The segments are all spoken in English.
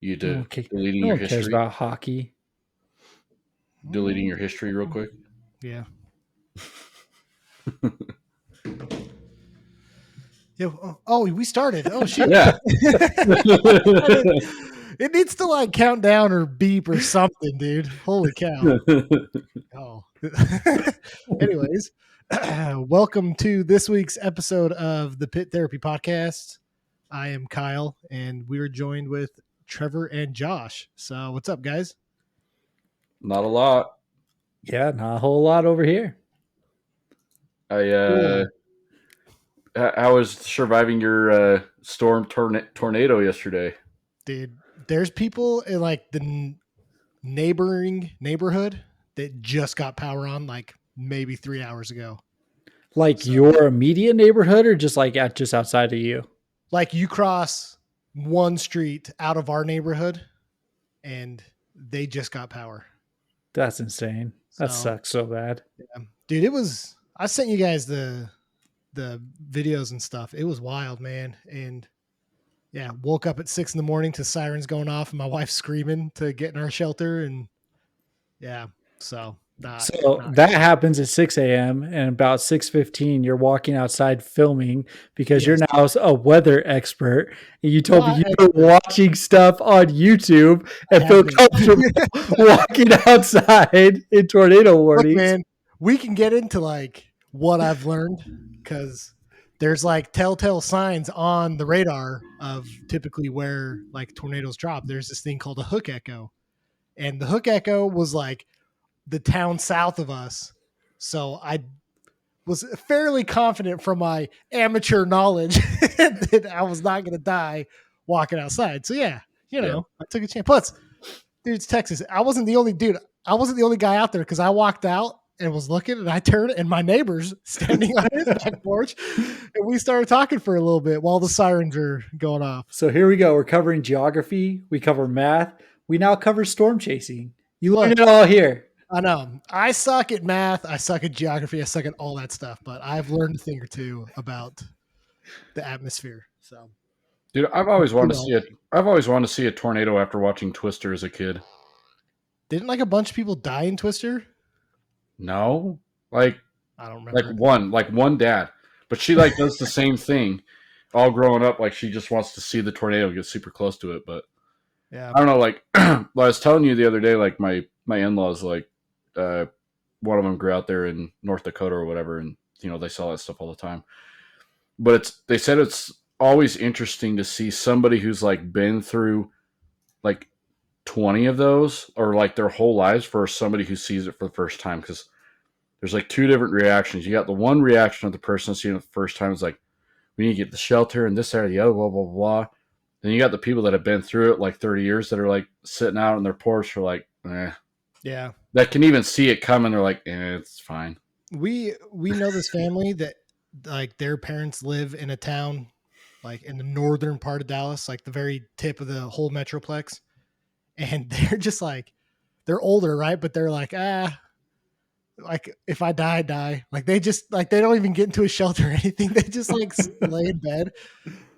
You No deleting your one cares history? about hockey. Deleting your history real quick? Yeah. Yeah. Oh, we started. Oh shit. Yeah. It needs to like count down or beep or something, dude. Holy cow. Oh. Anyways, welcome to this week's episode of the Pit Therapy Podcast. I am Kyle, and we're joined with Trevor and Josh. So, what's up, guys? Not a lot. Yeah, not a whole lot over here. How was surviving your storm tornado yesterday? Dude, there's people in like the neighboring neighborhood that just got power on like maybe 3 hours ago. Like So- your immediate neighborhood, or just like just outside of you? Like you cross one street out of our neighborhood and they just got power. That's insane. That So- sucks so bad. Yeah. Dude, I sent you guys the videos and stuff. It was wild, man. And yeah, woke up at 6 a.m. to sirens going off and my wife screaming to get in our shelter. And yeah, so that happens at 6 a.m. and about 6:15, you're walking outside filming because you're now a weather expert. And you told me you were watching stuff on YouTube and feel comfortable walking outside in tornado warnings. Look, man, we can get into like what I've learned because there's like telltale signs on the radar of typically where like tornadoes drop. There's this thing called a hook echo, and the hook echo was like the town south of us. So I was fairly confident from my amateur knowledge that I was not going to die walking outside. So yeah, I took a chance. Plus, dude, it's Texas. I wasn't the only guy out there because I walked out and was looking, and I turned, and my neighbor's standing on his back porch, and we started talking for a little bit while the sirens are going off. So here we go. We're covering geography. We cover math. We now cover storm chasing. You learned it all here. I know. I suck at math. I suck at geography. I suck at all that stuff. But I've learned a thing or two about the atmosphere. So, dude, I've always wanted to see a tornado after watching Twister as a kid. Didn't like a bunch of people die in Twister? No, like I don't remember. Like one dad, but she like does the same thing. All growing up, like she just wants to see the tornado get super close to it. But yeah, I don't know. Like I was telling you the other day, like my in-laws, like one of them grew out there in North Dakota or whatever, and they saw that stuff all the time. But they said it's always interesting to see somebody who's like been through like 20 of those or like their whole lives for somebody who sees it for the first time, because there's like two different reactions. You got the one reaction of the person seeing it the first time is like, we need to get the shelter and this, that, or the other, blah, blah, blah. Then you got the people that have been through it like 30 years that are like sitting out on their porch for like, yeah, that can even see it coming. They're like, it's fine. We know this family that like their parents live in a town like in the northern part of Dallas, like the very tip of the whole metroplex. And they're just like, they're older, right? But they're like, like if I die, I die. Like they just like, they don't even get into a shelter or anything. They just like lay in bed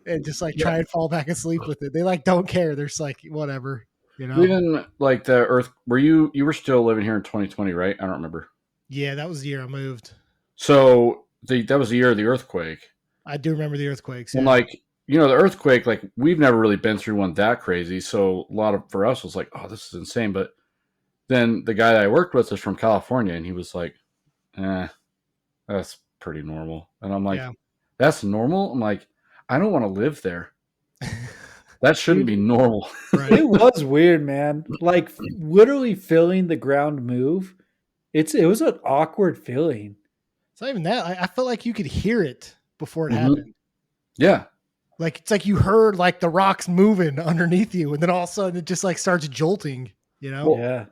and just like try and fall back asleep with it. They like, don't care. They're just like, whatever, Even like the earth, you were still living here in 2020, right? I don't remember. Yeah, that was the year I moved. So that was the year of the earthquake. I do remember the earthquakes. And like, the earthquake, like we've never really been through one that crazy. So a lot of, for us was like, oh, this is insane. But then the guy that I worked with is from California, and he was like, that's pretty normal. And I'm like, that's normal? I'm like, I don't want to live there. That shouldn't be normal. Right. It was weird, man. Like literally feeling the ground move. It was an awkward feeling. It's not even that. I felt like you could hear it before it happened. Yeah. Like it's like you heard like the rocks moving underneath you, and then all of a sudden it just like starts jolting, Well, yeah.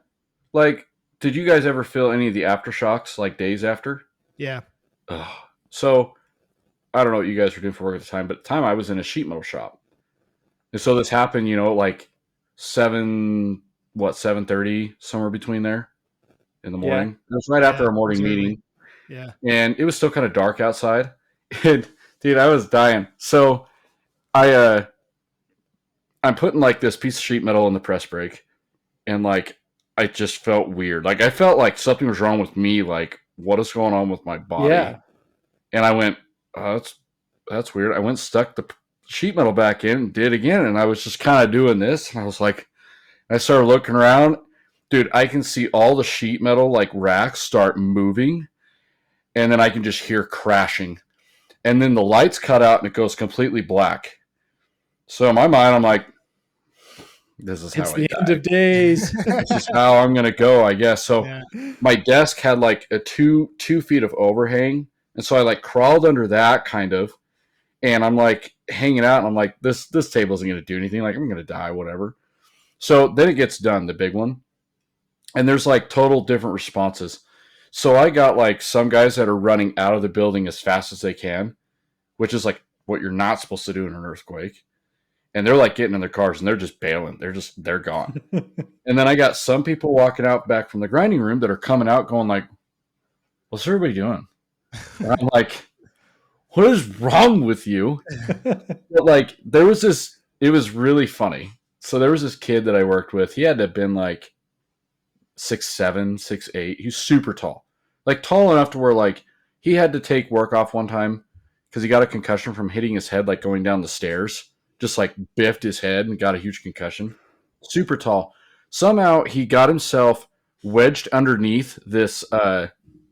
Like, did you guys ever feel any of the aftershocks like days after? Yeah. So I don't know what you guys were doing for work at the time, but at the time I was in a sheet metal shop. And so this happened, like 7:30, somewhere between there in the morning. It was right after our morning meeting. Yeah. And it was still kind of dark outside. And dude, I was dying. So I I'm putting like this piece of sheet metal in the press brake, and like I just felt weird. Like I felt like something was wrong with me. Like what is going on with my body? Yeah. And I went, oh, that's weird. I went stuck the sheet metal back in, did again, and I was just kind of doing this, and I was like, I started looking around, dude. I can see all the sheet metal like racks start moving, and then I can just hear crashing, and then the lights cut out and it goes completely black. So in my mind, I'm like, this is It's how I the end die. of days. This is how I'm gonna go, I guess. So Yeah. my desk had like a 2 feet of overhang, and so I like crawled under that kind of, and I'm like hanging out, and I'm like, this table isn't gonna do anything. Like I'm gonna die, whatever. So then it gets done, the big one, and there's like total different responses. So I got like some guys that are running out of the building as fast as they can, which is like what you're not supposed to do in an earthquake. And they're like getting in their cars and they're just bailing. They're gone. And then I got some people walking out back from the grinding room that are coming out going like, what's everybody doing? And I'm like, what is wrong with you? But like there was this, it was really funny. So there was this kid that I worked with. He had to have been like 6'7", 6'8". He's super tall. Like tall enough to where like he had to take work off one time because he got a concussion from hitting his head like going down the stairs. Just like biffed his head and got a huge concussion. Super tall. Somehow he got himself wedged underneath this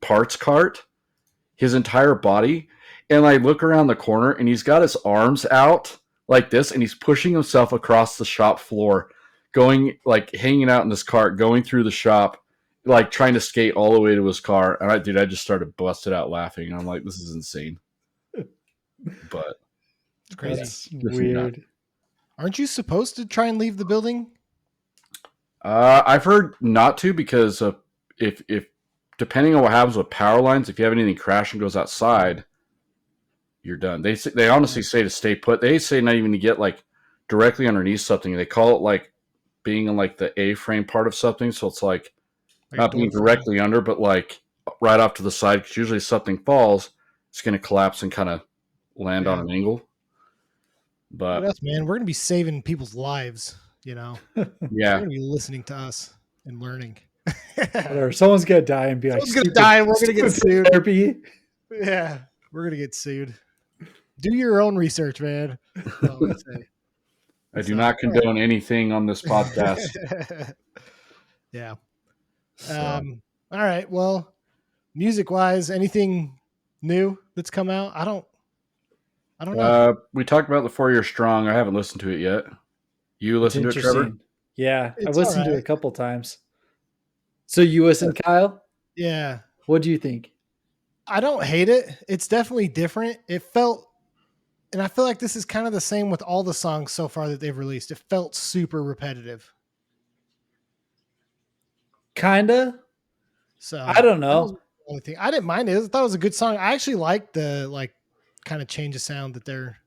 parts cart, his entire body. And I look around the corner and he's got his arms out like this and he's pushing himself across the shop floor, going like hanging out in this cart, going through the shop, like trying to skate all the way to his car. And I just started busted out laughing. And I'm like, this is insane. But It's crazy. That's weird. Aren't you supposed to try and leave the building? I've heard not to because if depending on what happens with power lines, if you have anything crash and goes outside, you're done. They honestly say to stay put. They say not even to get like directly underneath something. They call it like being in like the A-frame part of something, so it's like not being directly under, but like right off to the side. Because usually, if something falls, it's going to collapse and kind of land on an angle. But us, man, we're gonna be saving people's lives. You know, they're yeah, gonna be listening to us and learning. Whatever. Someone's gonna die and be like, Someone's gonna die and we're gonna get sued. Therapy. Yeah, we're gonna get sued. Do your own research, man. That's all I say. I do not condone anything on this podcast. Yeah. So. All right. Well, music wise, anything new that's come out? I don't know. We talked about the 4 Year Strong. I haven't listened to it yet. You listened to it, Trevor? Yeah, It's I've listened to it alright. a couple times. So you listened, Kyle? Yeah. What do you think? I don't hate it. It's definitely different. It felt, and I feel like this is kind of the same with all the songs so far that they've released. It felt super repetitive. Kinda. So I don't that was know. the only thing. I didn't mind it. I thought it was a good song. I actually like the like kind of change of sound that they're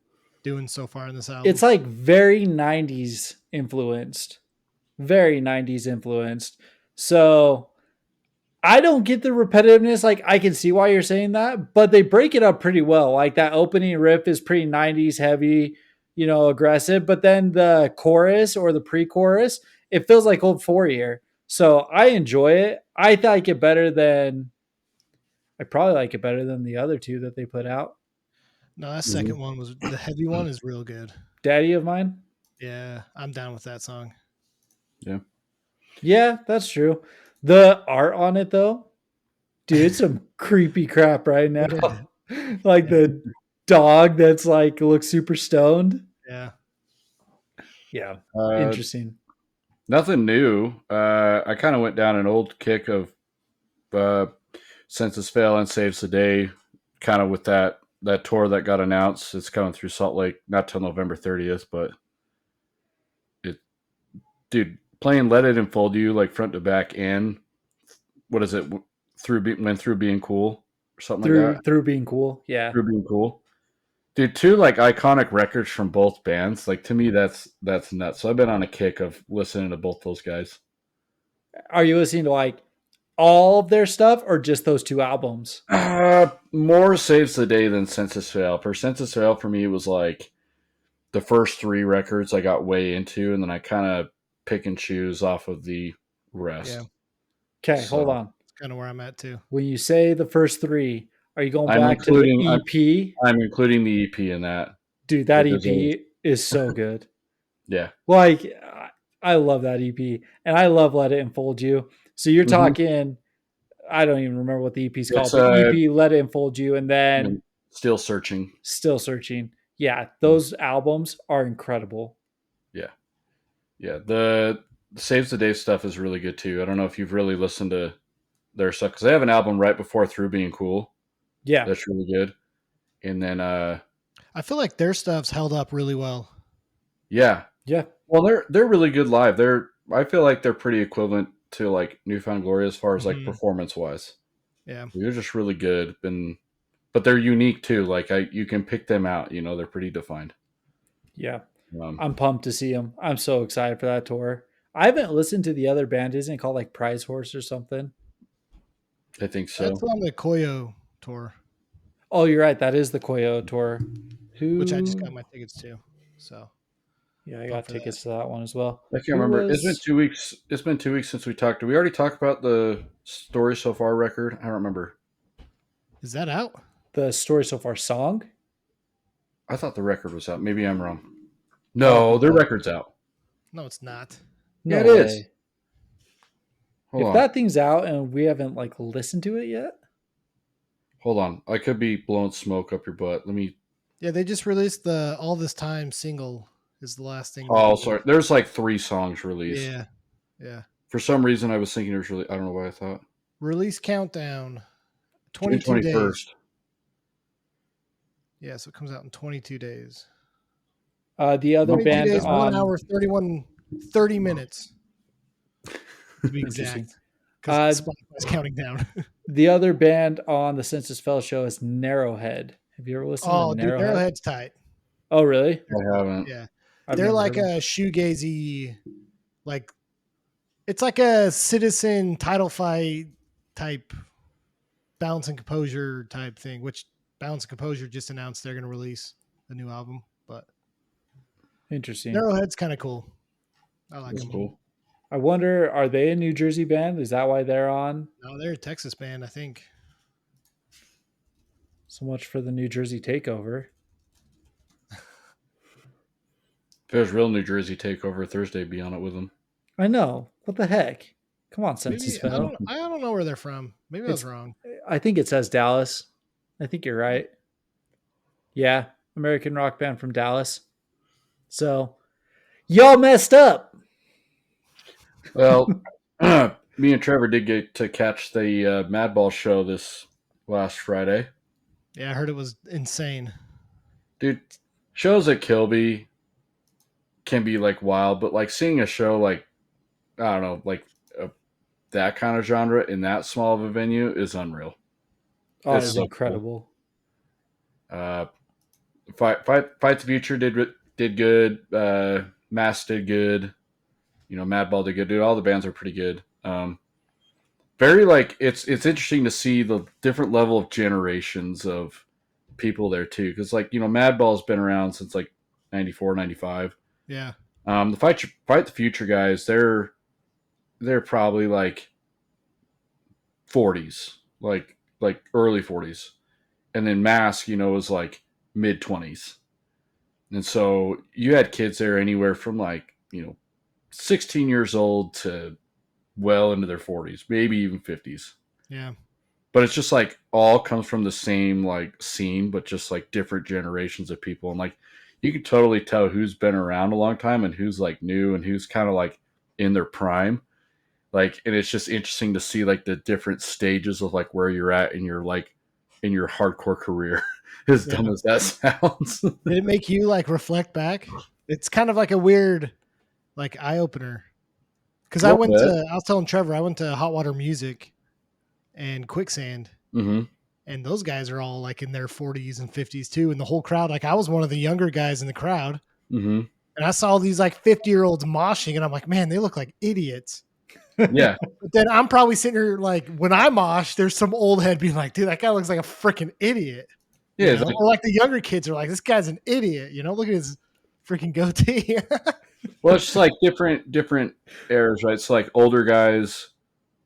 doing so far in this album. It's like very 90s influenced. Very 90s influenced. So I don't get the repetitiveness. Like I can see why you're saying that, but they break it up pretty well. Like that opening riff is pretty 90s heavy, aggressive, but then the chorus or the pre-chorus, it feels like old 4 Year. So I enjoy it. I probably like it better than the other two that they put out. No, that second one was the heavy one is real good. Daddy of Mine. Yeah, I'm down with that song. Yeah, that's true. The art on it though, dude, it's some creepy crap right now. Like the dog that's like looks super stoned. Yeah. Yeah. Uh, Interesting. Nothing new. I kind of went down an old kick of Census Fail and Saves the Day, kind of with that tour that got announced. It's coming through Salt Lake, not till November 30th, but dude, playing Let It Enfold You like front to back and what is it through being cool or something like that. Through being cool. Yeah. Through being cool. Dude, two like iconic records from both bands. Like to me, that's nuts. So I've been on a kick of listening to both those guys. Are you listening to like all of their stuff or just those two albums? More Saves the Day than Census Fail. For Census Fail, for me, it was like the first 3 records I got way into, and then I kind of pick and choose off of the rest. Yeah. Okay, hold So, on. It's kind of where I'm at too. When you say the first 3, are you going I'm back to the including EP? I'm including the EP in that. Dude, that Like, there's EP is so good. yeah. Like, I love that EP, and I love Let It Enfold You. So you're Mhm. talking, I don't even remember what the EP is called, It's but EP, Let It Enfold You, and then Still Searching. Still Searching. Yeah, those albums are incredible. Yeah. Yeah. The Saves the Day stuff is really good too. I don't know if you've really listened to their stuff because they have an album right before Through Being Cool. Yeah. That's really good. And then I feel like their stuff's held up really well. yeah. Yeah. Well, they're really good live. I feel like they're pretty equivalent to like Newfound Glory as far as like performance wise. Yeah. They're just really good. But they're unique too. Like you can pick them out, you know, they're pretty defined. Yeah. I'm pumped to see them. I'm so excited for that tour. I haven't listened to the other band. Isn't it called like Prize Horse or something? I think so. That's on the Koyo tour. Oh, you're right. That is the Koyo tour. Which I just got my tickets to. So yeah, I got tickets to that one as well. I can't remember. It's been 2 weeks. It's been 2 weeks since we talked. Did we already talk about the Story So Far record? I don't remember. Is that out? The Story So Far song? I thought the record was out. Maybe I'm wrong. No, their record's out. No, it's not. No yeah, it way. is. Hold on. That thing's out and we haven't like listened to it yet. Hold on. I could be blowing smoke up your butt. Let me. Yeah, they just released the All This Time single is the last thing. Oh, sorry. There's like 3 songs released. Yeah. Yeah. For some reason, I was thinking it was really. I don't know what I thought. Release countdown. June 22 days. 21st. Yeah, so it comes out in 22 days. The other band days, on 1 hour, 30 minutes. To be exact. Because Spotify's counting down. The other band on the Census Fell show is Narrowhead. Have you ever listened to Narrowhead? Dude, Narrowhead's tight. Oh, really? I haven't. Yeah. I've They're never like heard a shoegazy, like, it's like a Citizen title fight type, Balance and Composure type thing, which Balance and Composure just announced they're going to release a new album. But interesting. Narrowhead's kind of cool. I like them. Cool. I wonder, are they a New Jersey band? Is that why they're on? No, they're a Texas band, I think. So much for the New Jersey takeover. If there's real New Jersey takeover Thursday, be on it with them. I know. What the heck? Come on, Census Fell. I don't know where they're from. Maybe I was wrong. I think it says Dallas. I think you're right. Yeah, American rock band from Dallas. So, y'all messed up. Well, me and Trevor did get to catch the Madball show this last Friday. Yeah, I heard it was insane. Dude, shows at Kilby can be like wild, but like seeing a show like, I don't know, like that kind of genre in that small of a venue is unreal. Oh, it's so incredible. Cool. Fight the Future did good. Mass did good. You know, Madball did good. Dude, all the bands are pretty good. Very like it's interesting to see the different level of generations of people there too, because like, you know, Madball's been around since like 94, 95. Yeah. The Fight the Future guys, they're probably like 40s, like early 40s, and then Mask, you know, was like mid 20s, and so you had kids there anywhere from like, you know, 16 years old to well into their 40s, maybe even 50s. Yeah. But it's just like all comes from the same like scene, but just like different generations of people. And like you can totally tell who's been around a long time and who's like new and who's kind of like in their prime. Like, and it's just interesting to see like the different stages of like where you're at in your hardcore career. As dumb as that sounds. Did it make you like reflect back? It's kind of like a weird like eye opener. Because I was telling Trevor, I went to Hot Water Music and Quicksand. Mm-hmm. And those guys are all like in their 40s and 50s too. And the whole crowd, like I was one of the younger guys in the crowd. Mm-hmm. And I saw these like 50-year-olds moshing and I'm like, man, they look like idiots. Yeah. But then I'm probably sitting here like when I mosh, there's some old head being like, dude, that guy looks like a freaking idiot. Yeah. Or like the younger kids are like, this guy's an idiot. You know, look at his freaking goatee. Well, it's just like different eras, right? So like older guys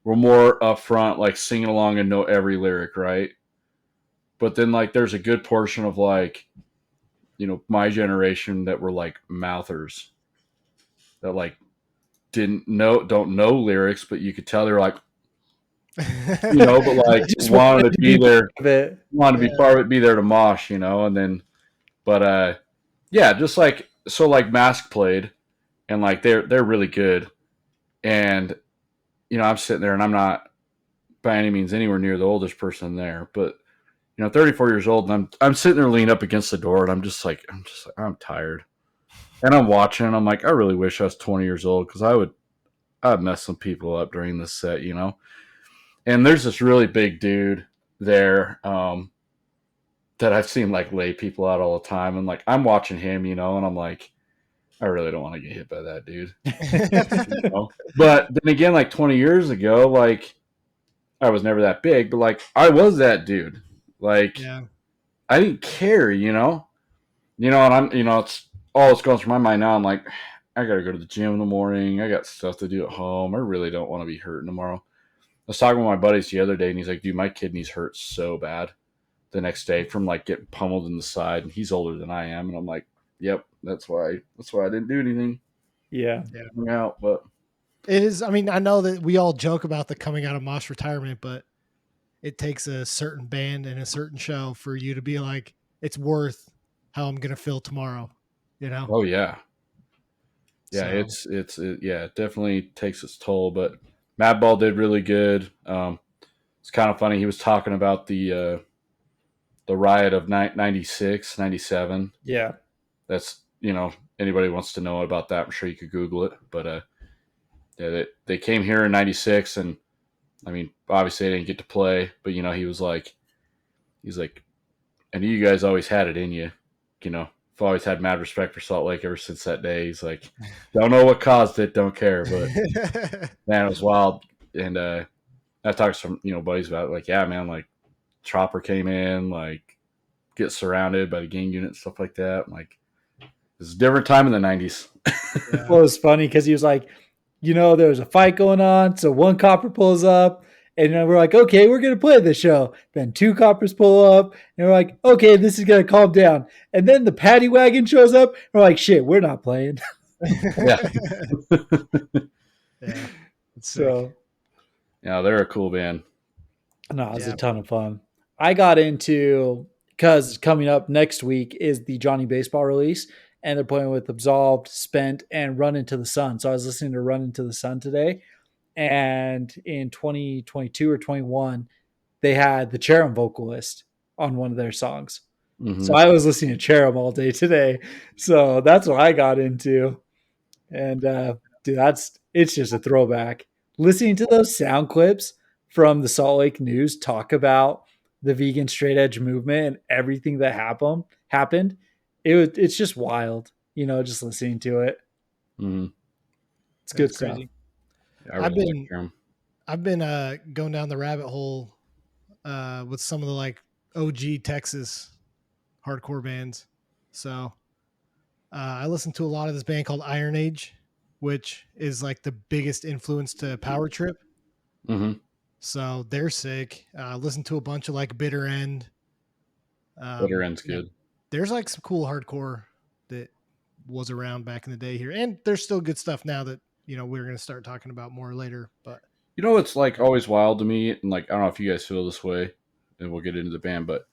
were more upfront, like singing along and know every lyric, right? But then like there's a good portion of like, my generation that were like mouthers that like don't know lyrics, but you could tell they're like, but like Just wanted to to be be part there, of it. wanted to be Yeah. part of it, be there to mosh, and then, but yeah, just like so, like Mask played, and like they're really good, and I'm sitting there and I'm not by any means anywhere near the oldest person there, but 34 years old, and I'm sitting there leaning up against the door, and I'm tired, and I'm watching, and I'm like, I really wish I was 20 years old because I'd mess some people up during this set, And there's this really big dude there that I've seen like lay people out all the time, and like I'm watching him, and I'm like, I really don't want to get hit by that dude. But then again, like 20 years ago, like I was never that big, but like I was that dude. Like Yeah. I didn't care, and I'm, it's all that's going through my mind now. I'm like, I gotta go to the gym in the morning. I got stuff to do at home. I really don't want to be hurting tomorrow. I was talking with my buddies the other day, and he's like, dude, my kidneys hurt so bad the next day from like getting pummeled in the side, and he's older than I am, and I'm like, yep, that's why I didn't do anything. Yeah. Hung out, but It is. I mean, I know that we all joke about the coming out of Mosh retirement, but it takes a certain band and a certain show for you to be like, it's worth how I'm going to feel tomorrow, oh yeah. Yeah, So, it definitely takes its toll. But Madball did really good. It's kind of funny. He was talking about the riot of 96, 97. Yeah. That's anybody wants to know about that, I'm sure you could Google it. But yeah, they came here in 96, and I mean, obviously they didn't get to play, but he's like, I knew you guys always had it in you. I've always had mad respect for Salt Lake ever since that day. He's like, don't know what caused it, don't care, but man, it was wild. And I talked to some buddies about it, like, yeah, man, like Chopper came in, like get surrounded by the gang unit and stuff like that. Like, it's a different time in the 90s. yeah. Well, it was funny because he was like, there was a fight going on. So one copper pulls up, and then we're like, okay, we're going to play this show. Then two coppers pull up, and we're like, okay, this is going to calm down. And then the paddy wagon shows up, and we're like, shit, we're not playing. Yeah. Yeah. It's So, Yeah, they're a cool band. no, it was Yeah. a ton of fun. I got into, because coming up next week is the Johnny Baseball release, and they're playing with Absolved, Spent, and Run Into the Sun. So I was listening to Run Into the Sun today. And in 2022 or 21, they had the Cherem vocalist on one of their songs. Mm-hmm. So I was listening to Cherem all day today. So that's what I got into. And dude, it's just a throwback. Listening to those sound clips from the Salt Lake News talk about the vegan straight edge movement and everything that happened, it's just wild, just listening to it. Mm-hmm. It's good That's stuff. crazy. I really like them. I've been going down the rabbit hole with some of the like OG Texas hardcore bands. So I listened to a lot of this band called Iron Age, which is like the biggest influence to Power Trip. Mm-hmm. So they're sick. Listened to a bunch of like Bitter End. Bitter End's yeah, good. There's like some cool hardcore that was around back in the day here, and there's still good stuff now that we're going to start talking about more later. But It's like always wild to me, and like I don't know if you guys feel this way, and we'll get into the band, but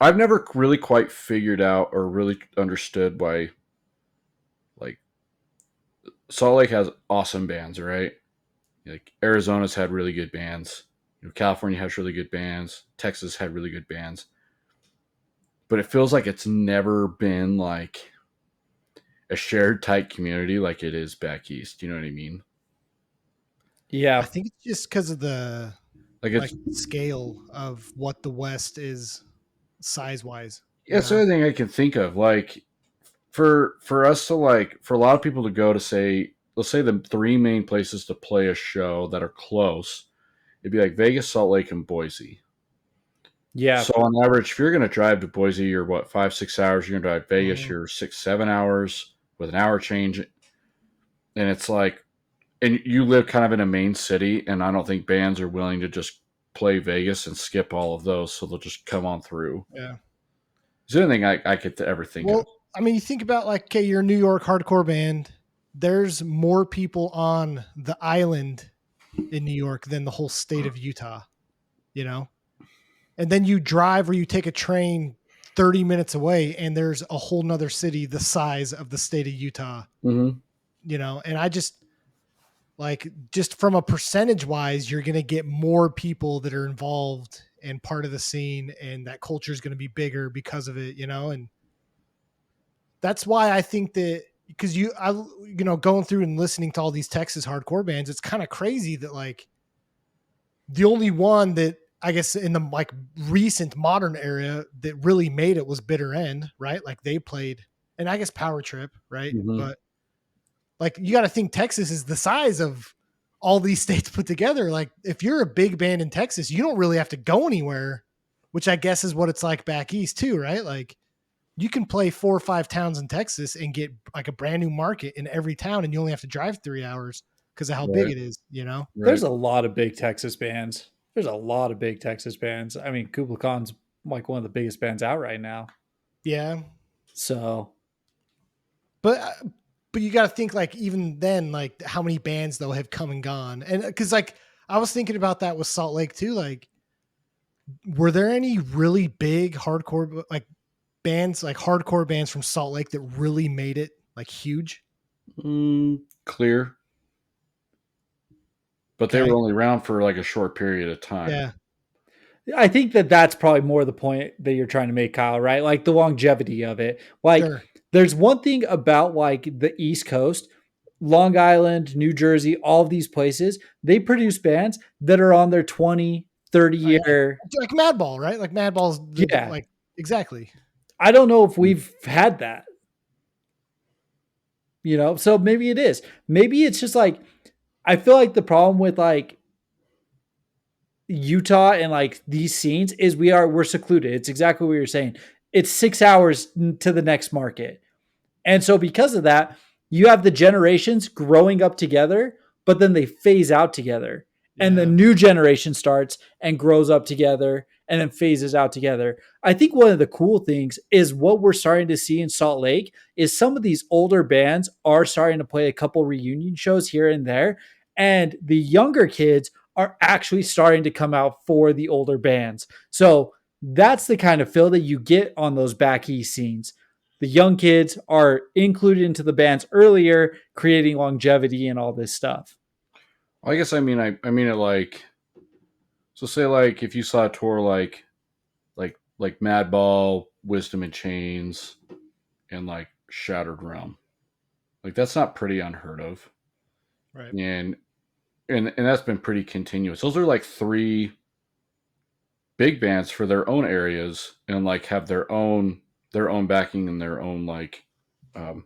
I've never really quite figured out or really understood why, like, Salt Lake has awesome bands, right? Like Arizona's had really good bands, California has really good bands, Texas had really good bands, but it feels like it's never been like a shared tight community like it is back east. You know what I mean? Yeah. I think it's just because of the Like scale of what the West is size wise. it's the only thing I can think of. Like for us to for a lot of people to go to say, let's say the three main places to play a show that are close, it'd be like Vegas, Salt Lake, and Boise. Yeah. So on average, if you're going to drive to Boise, you're what, 5-6 hours. You're going to drive Vegas, Mhm. you're 6-7 hours with an hour change, and it's like, and you live kind of in a main city, and I don't think bands are willing to just play Vegas and skip all of those, so they'll just come on through. Yeah. Is there anything I could ever think of? Well, I mean, you think about like, okay, you're a New York hardcore band. There's more people on the island in New York than the whole state of Utah, you know? And then you drive or you take a train 30 minutes away and there's a whole nother city the size of the state of Utah, Mm-hmm. and I just like, just from a percentage wise, you're going to get more people that are involved and part of the scene, and that culture is going to be bigger because of it, and that's why I think that, because going through and listening to all these Texas hardcore bands, it's kind of crazy that like the only one that I guess in the like recent modern era that really made it was Bitter End, right? Like they played, and I guess Power Trip, right? Mm-hmm. But like you got to think Texas is the size of all these states put together. Like if you're a big band in Texas, you don't really have to go anywhere, which I guess is what it's like back east too, right? Like you can play 4 or 5 towns in Texas and get like a brand new market in every town, and you only have to drive 3 hours because of how big Right. it is. There's Right. a lot of big Texas bands. There's a lot of big Texas bands. I mean, Kubla Khan's like one of the biggest bands out right now. Yeah. So But but you got to think like even then, like how many bands though have come and gone, and because like I was thinking about that with Salt Lake too. Like, were there any really big hardcore like bands, like hardcore bands from Salt Lake that really made it like huge? Clear, but they Okay. were only around for like a short period of time. Yeah. I think that that's probably more the point that you're trying to make, Kyle, right? Like the longevity of it. Like Sure. there's one thing about like the East Coast, Long Island, New Jersey, all of these places, they produce bands that are on their 20, 30 Oh, yeah. year. Like Madball, right? Like Madball's the Yeah. like exactly. I don't know if we've had that, So maybe it is. Maybe it's just like I feel like the problem with like Utah and like these scenes is we're secluded. It's exactly what you're saying. It's 6 hours to the next market. And so because of that, you have the generations growing up together, but then they phase out together. And the Yeah. new generation starts and grows up together and then phases out together. I think one of the cool things is what we're starting to see in Salt Lake is some of these older bands are starting to play a couple reunion shows here and there. And the younger kids are actually starting to come out for the older bands. So that's the kind of feel that you get on those back east scenes. The young kids are included into the bands earlier, creating longevity and all this stuff. I guess I mean it like, so say like if you saw a tour like Madball, Wisdom and Chains, and like Shattered Realm, like that's not pretty unheard of, Right. and and that's been pretty continuous. Those are like three big bands for their own areas and like have their own backing and their own like um,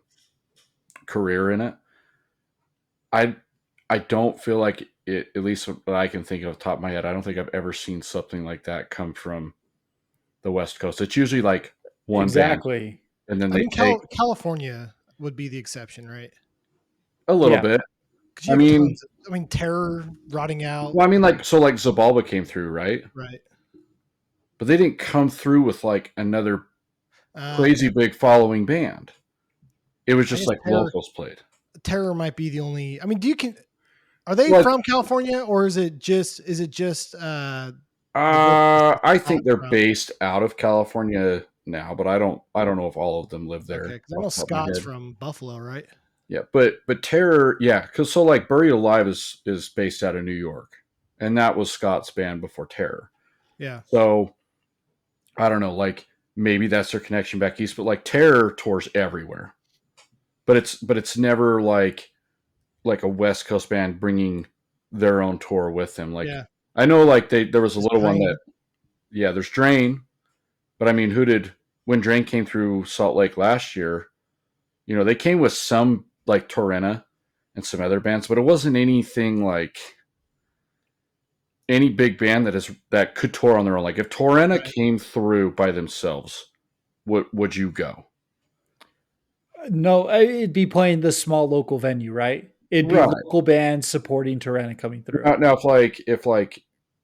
career in it. I I don't feel like it, at least what I can think of off the top of my head. I don't think I've ever seen something like that come from the West Coast. It's usually like one band, Exactly. and then I they mean, take California would be the exception, right? a little Yeah. bit. Because I you have mean, tons. I mean, Terror, Rotting Out, well, I mean, like so, like Zabalba came through, right? right? But they didn't come through with like another crazy Yeah. big following band. It was I just guess like locals played. Terror might be the only. I mean, are they Well, from California, or is it just like where I Scott think they're from? based out of California now, but I don't know if all of them live Okay, there because I off know the top of my Scott's head. from Buffalo, right? Yeah, but Terror, yeah, because so like Buried Alive is based out of New York, and that was Scott's band before Terror. Yeah, So I don't know, like maybe that's their connection back east, but like Terror tours everywhere, but it's never like a West Coast band bringing their own tour with them. Like yeah. I know, like there was a Just little one that Drain. yeah, there's Drain, but I mean, when Drain came through Salt Lake last year? They came with some like Torrena and some other bands, but it wasn't anything like any big band that could tour on their own. Like if Torrena Right. came through by themselves, would you go? No, it'd be playing the small local venue, right? It'd be Right. local bands supporting Tirana coming through. Now,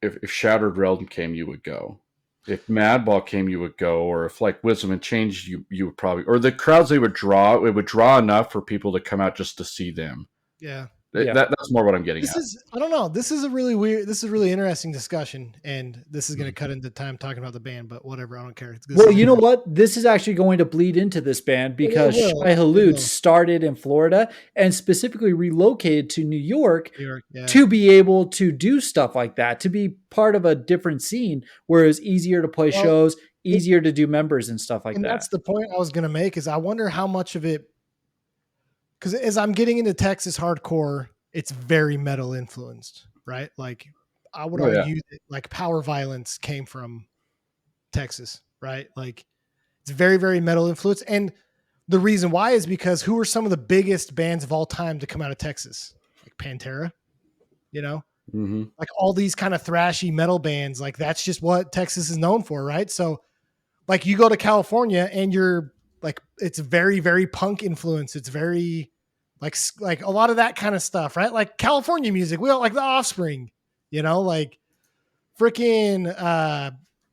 if Shattered Realm came, you would go. If Madball came, you would go. Or if like Wisdom and Change, you would probably. Or the crowds they would draw, it would draw enough for people to come out just to see them. Yeah. Yeah. That's more what I'm getting This at. is, I don't know. This is a really weird, this is a really interesting discussion. And this is going to cut into time talking about the band, but whatever. I don't care. This Well, is you know interesting. what? This is actually going to bleed into this band It because will. Shai It Hulud will. started in Florida and specifically relocated to New York New York. Yeah. to be able to do stuff like that, to be part of a different scene where it's easier to play Well, shows, it, easier to do members and stuff like and that. that's the point I was going to make is I wonder how much of it, because as I'm getting into Texas hardcore, it's very metal influenced, right? Like I would Oh yeah. argue that like Power Violence came from Texas, right? Like it's very, very metal influenced. And the reason why is because who are some of the biggest bands of all time to come out of Texas? Like Pantera, you know, Mm-hmm. like all these kind of thrashy metal bands. Like that's just what Texas is known for, right? So like you go to California and you're like, it's very, very punk influence. It's very like a lot of that kind of stuff, right? Like California music, we all like the Offspring, you know, like freaking,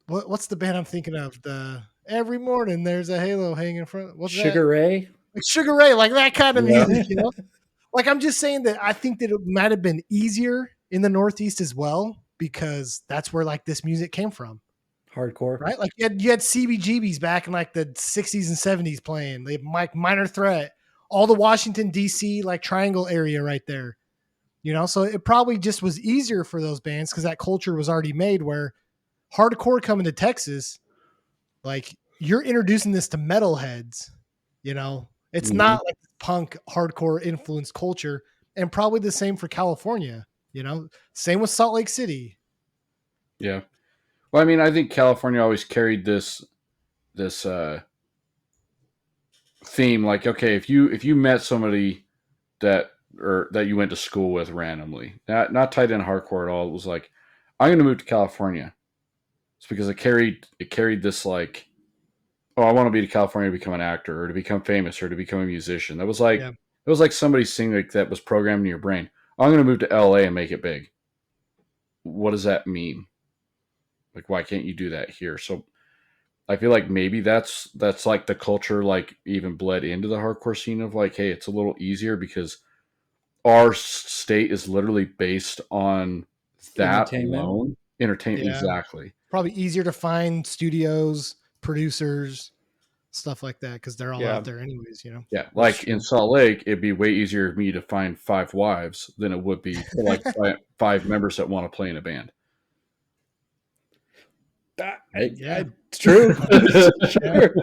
what's the band I'm thinking of? The Every Morning There's a Halo hanging in front. What's that? Sugar Ray. Like Sugar Ray, like that kind of Yeah. music, you know? Like I'm just saying that I think that it might have been easier in the Northeast as well because that's where like this music came from, Hardcore. right? Like you had CBGBs back in like the 60s and 70s playing. They had Mike Minor Threat, all the Washington D.C. like triangle area right there, you know. So it probably just was easier for those bands because that culture was already made. Where hardcore coming to Texas, like you're introducing this to metalheads, you know. It's Mm-hmm. not like punk hardcore influenced culture, and probably the same for California, you know. Same with Salt Lake City. Yeah. Well, I mean, I think California always carried this theme. Like, okay, if you met somebody that you went to school with randomly, not tied in hardcore at all, it was like, I'm going to move to California. It's because it carried this like, oh, I want to be to California to become an actor or to become famous or to become a musician. That was like Yeah. it was like somebody saying like that was programmed in your brain. I'm going to move to LA and make it big. What does that mean? Like, why can't you do that here? So I feel like maybe that's like the culture like even bled into the hardcore scene of like, hey, it's a little easier because our state is literally based on that Entertainment. alone. Entertainment, Yeah. exactly. Probably easier to find studios, producers, stuff like that because they're all Yeah. out there anyways, you know. Yeah, That's like true. in Salt Lake, it'd be way easier for me to find 5 wives than it would be for like five members that want to play in a band. Right? Yeah. It's true. Yeah. Sure.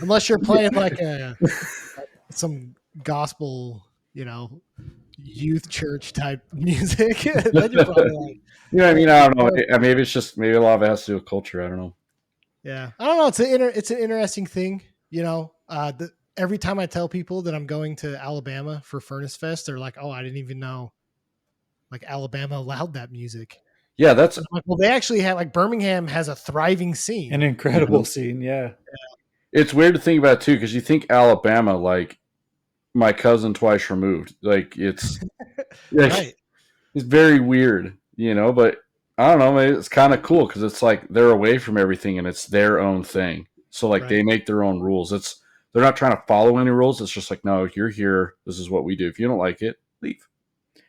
Unless you're playing like some gospel, you know, youth church type music, then you're probably like, You know what I mean? I don't know. oh, Maybe it's just maybe a lot of it has to do with culture. I don't know. yeah. I don't know. It's an interesting thing, you know. Every time I tell people that I'm going to Alabama for Furnace Fest, they're like, "Oh, I didn't even know like Alabama allowed that music." Yeah, that's And I'm like, well, they actually have like Birmingham has a thriving scene. An incredible scene. Yeah. it's weird to think about too because you think Alabama like my cousin twice removed. Like it's like Right. it's very weird, But I don't know. Maybe it's kind of cool because it's like they're away from everything and it's their own thing. So like Right. they make their own rules. They're not trying to follow any rules. It's just like, no, you're here. This is what we do. If you don't like it, leave.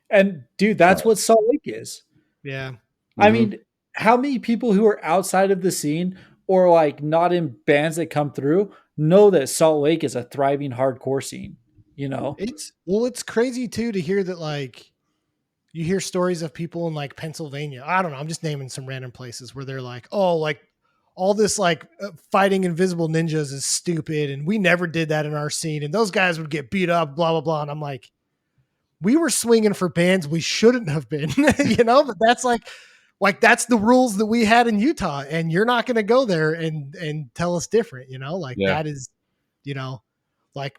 And dude, that's what Salt Lake is. Yeah. I Mm-hmm. mean, how many people who are outside of the scene or like not in bands that come through know that Salt Lake is a thriving hardcore scene, you know? It's crazy too to hear that like you hear stories of people in like Pennsylvania. I don't know. I'm just naming some random places where they're like, oh, like all this like fighting invisible ninjas is stupid. And we never did that in our scene. And those guys would get beat up, blah, blah, blah. And I'm like, we were swinging for bands we shouldn't have been, but that's like, that's the rules that we had in Utah. And you're not going to go there and tell us different, like Yeah. that is, like,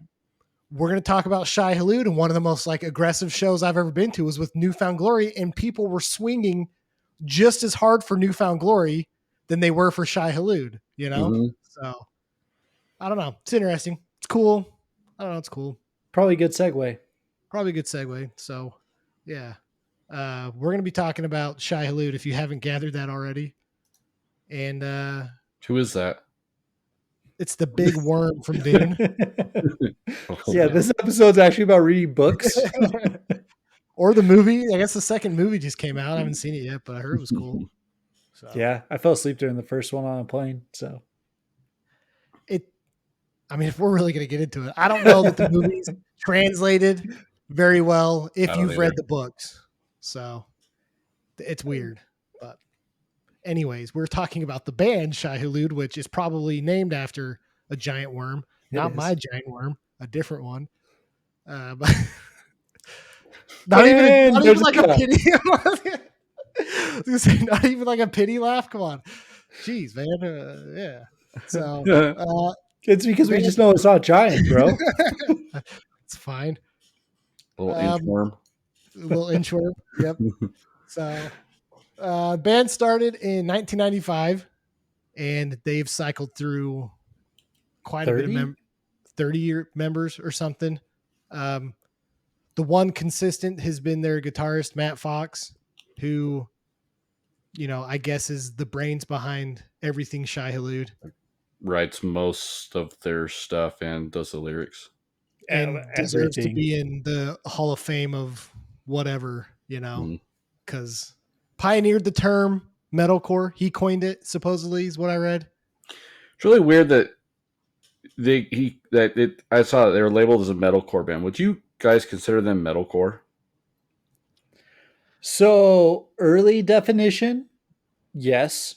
we're going to talk about Shai Hulud, and one of the most like aggressive shows I've ever been to was with Newfound Glory, and people were swinging just as hard for Newfound Glory than they were for Shai Hulud, you know? Mm-hmm. So I don't know. It's interesting. It's cool. I don't know. It's cool. Probably a good segue. Probably a good segue. So yeah. We're going to be talking about Shai Hulud if you haven't gathered that already. And Who is that? it's the big worm from Dune. Oh, Yeah, this episode's actually about reading books. Or the movie. I guess the second movie just came out. I haven't seen it yet, but I heard it was cool. So Yeah, I fell asleep during the first one on a plane. So I mean, if we're really going to get into it, I don't know that the movie's translated very well if I don't you've read either. the books. So it's weird. But anyways, we're talking about the band Shai Hulud, which is probably named after a giant worm, not my giant worm, a different one. But not even like a pity. I was gonna say, not even like a pity laugh. Come on, jeez, man. Yeah. So it's because we just know it's not giant, bro. it's fine. Little inchworm. Little inchworm. Yep. So, band started in 1995, and they've cycled through quite 30? a bit of 30 members or something. The one consistent has been their guitarist Matt Fox, who, you know, I guess is the brains behind everything Shai Hulud. Writes most of their stuff and does the lyrics. And deserves to be in the Hall of Fame of whatever, you know, because pioneered the term metalcore. He coined it, supposedly, is what I read. It's really weird that I saw that they were labeled as a metalcore band. Would you guys consider them metalcore? So early definition, yes.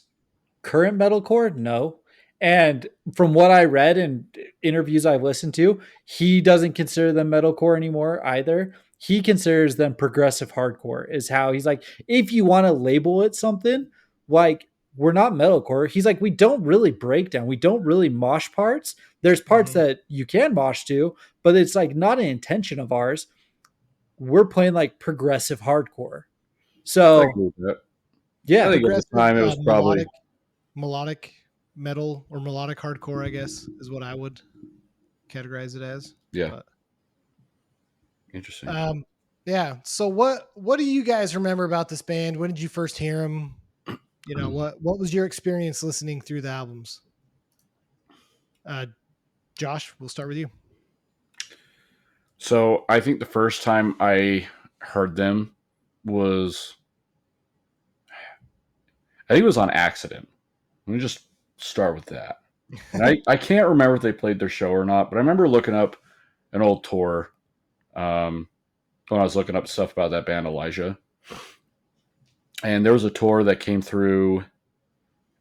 Current metalcore, no. And from what I read and interviews I've listened to, he doesn't consider them metalcore anymore either. He considers them progressive hardcore, is how he's like, if you want to label it something, like we're not metalcore. He's like, we don't really break down. We don't really mosh parts. There's parts that you can mosh to, but it's like not an intention of ours. We're playing like progressive hardcore. So I agree with that. yeah, I think at the time it was probably melodic metal or melodic hardcore, I guess, is what I would categorize it as. Yeah. But, interesting. Yeah. So what do you guys remember about this band? When did you first hear them? You know, what was your experience listening through the albums? Josh, we'll start with you. So I think the first time I heard them was, I think it was on accident. Let me just start with that. And I can't remember if they played their show or not, but I remember looking up an old tour when I was looking up stuff about that band Elijah. And there was a tour that came through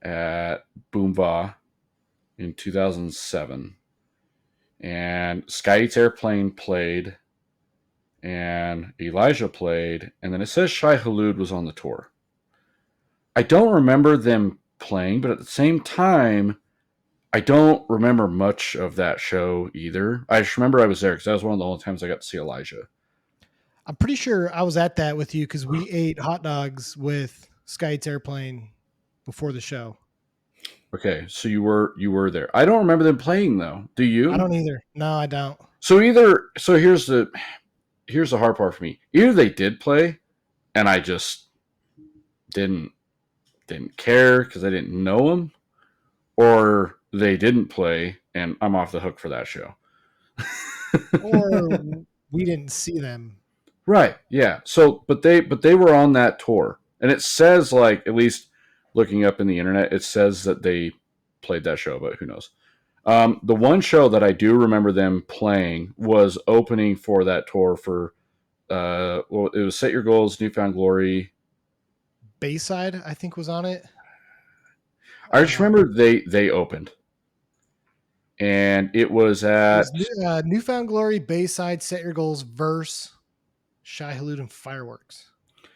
at Boomba in 2007. And Sky Eats Airplane played, and Elijah played, and then it says Shai Hulud was on the tour. I don't remember them playing, but at the same time, I don't remember much of that show either. I just remember I was there because that was one of the only times I got to see Elijah. I'm pretty sure I was at that with you because we ate hot dogs with Sky Eats Airplane before the show. Okay, so you were there. I don't remember them playing though. Do you? I don't either. No, I don't. So here's the hard part for me. Either they did play, and I just didn't care because I didn't know them, or they didn't play and I'm off the hook for that show. Or we didn't see them. Right. Yeah. So, but they were on that tour, and it says, like, at least looking up in the internet, it says that they played that show, but who knows? The one show that I do remember them playing was opening for that tour for, well, it was Set Your Goals, Newfound Glory. Bayside, I think, was on it. I just remember they opened, and it was at Newfound Glory, Bayside, Set Your Goals, Verse, Shai Hulud, and Fireworks.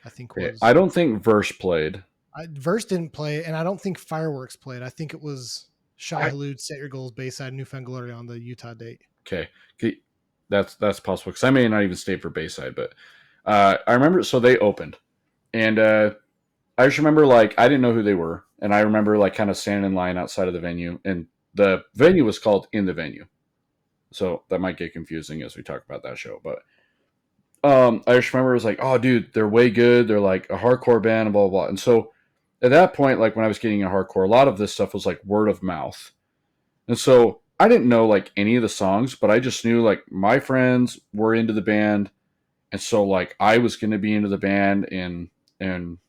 I think was. I don't think Verse played. Verse didn't play, and I don't think Fireworks played. I think it was Shai Hulud, Set Your Goals, Bayside, Newfound Glory on the Utah date. Okay, that's possible because I may not even stay for Bayside, but I remember. So they opened, and I just remember like I didn't know who they were, and I remember like kind of standing in line outside of the venue, and the venue was called In the Venue, so that might get confusing as we talk about that show. But I just remember it was like, oh, dude, they're way good. They're like a hardcore band and blah blah blah. And so at that point, like when I was getting into hardcore, a lot of this stuff was like word of mouth, and so I didn't know like any of the songs, but I just knew like my friends were into the band, and so like I was going to be into the band and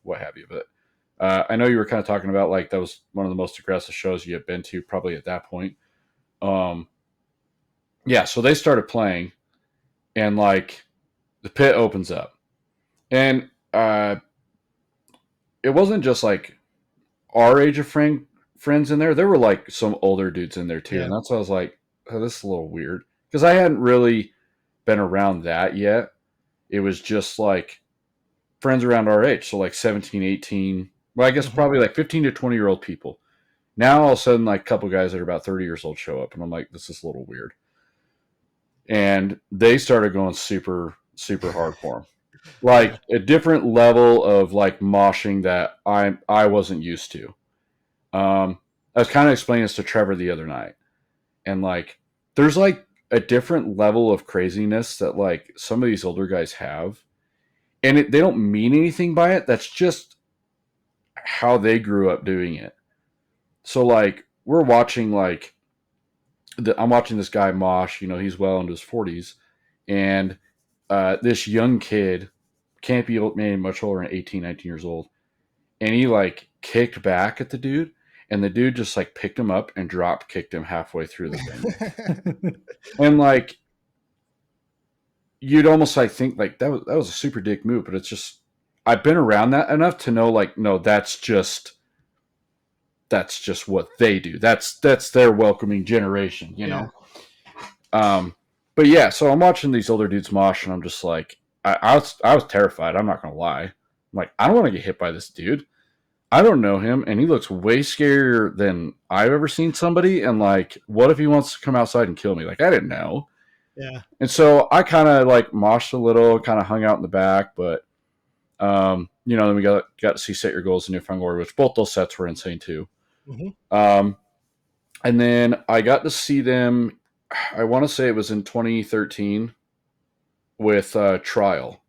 what have you. But I know you were kind of talking about like that was one of the most aggressive shows you had been to probably at that point. Um, yeah, so they started playing, and like the pit opens up, and it wasn't just like our age of friends in there. There were like some older dudes in there too, Yeah. and that's why I was like, oh, this is a little weird because I hadn't really been around that yet. It was just like friends around our age, so like 17, 18. Well, I guess Mhm. probably like 15 to 20-year-old people. Now all of a sudden, like a couple guys that are about 30 years old show up, and I'm like, this is a little weird. And they started going super, super hardcore, Yeah. like a different level of like moshing that I wasn't used to. I was kind of explaining this to Trevor the other night, and like, there's like a different level of craziness that like some of these older guys have, and they don't mean anything by it. That's just how they grew up doing it. So like, we're watching like I'm watching this guy mosh. You know, he's well into his 40s, and this young kid can't be maybe much older than 18, 19 years old, and he like kicked back at the dude, and the dude just like picked him up and drop kicked him halfway through the venue, and like you'd almost like think like that was a super dick move, but it's just I've been around that enough to know like no, that's just what they do. That's their welcoming generation, you Yeah. know. Um, but yeah, so I'm watching these older dudes mosh, and I'm just like, I was terrified. I'm not gonna lie. I'm like, I don't want to get hit by this dude. I don't know him, and he looks way scarier than I've ever seen somebody. And like, what if he wants to come outside and kill me? Like, I didn't know. Yeah. And so I kind of like moshed a little, kind of hung out in the back, but then we got to see Set Your Goals and New Found Glory, which both those sets were insane too. Mhm. Um, and then I got to see them. I want to say it was in 2013 with Trial,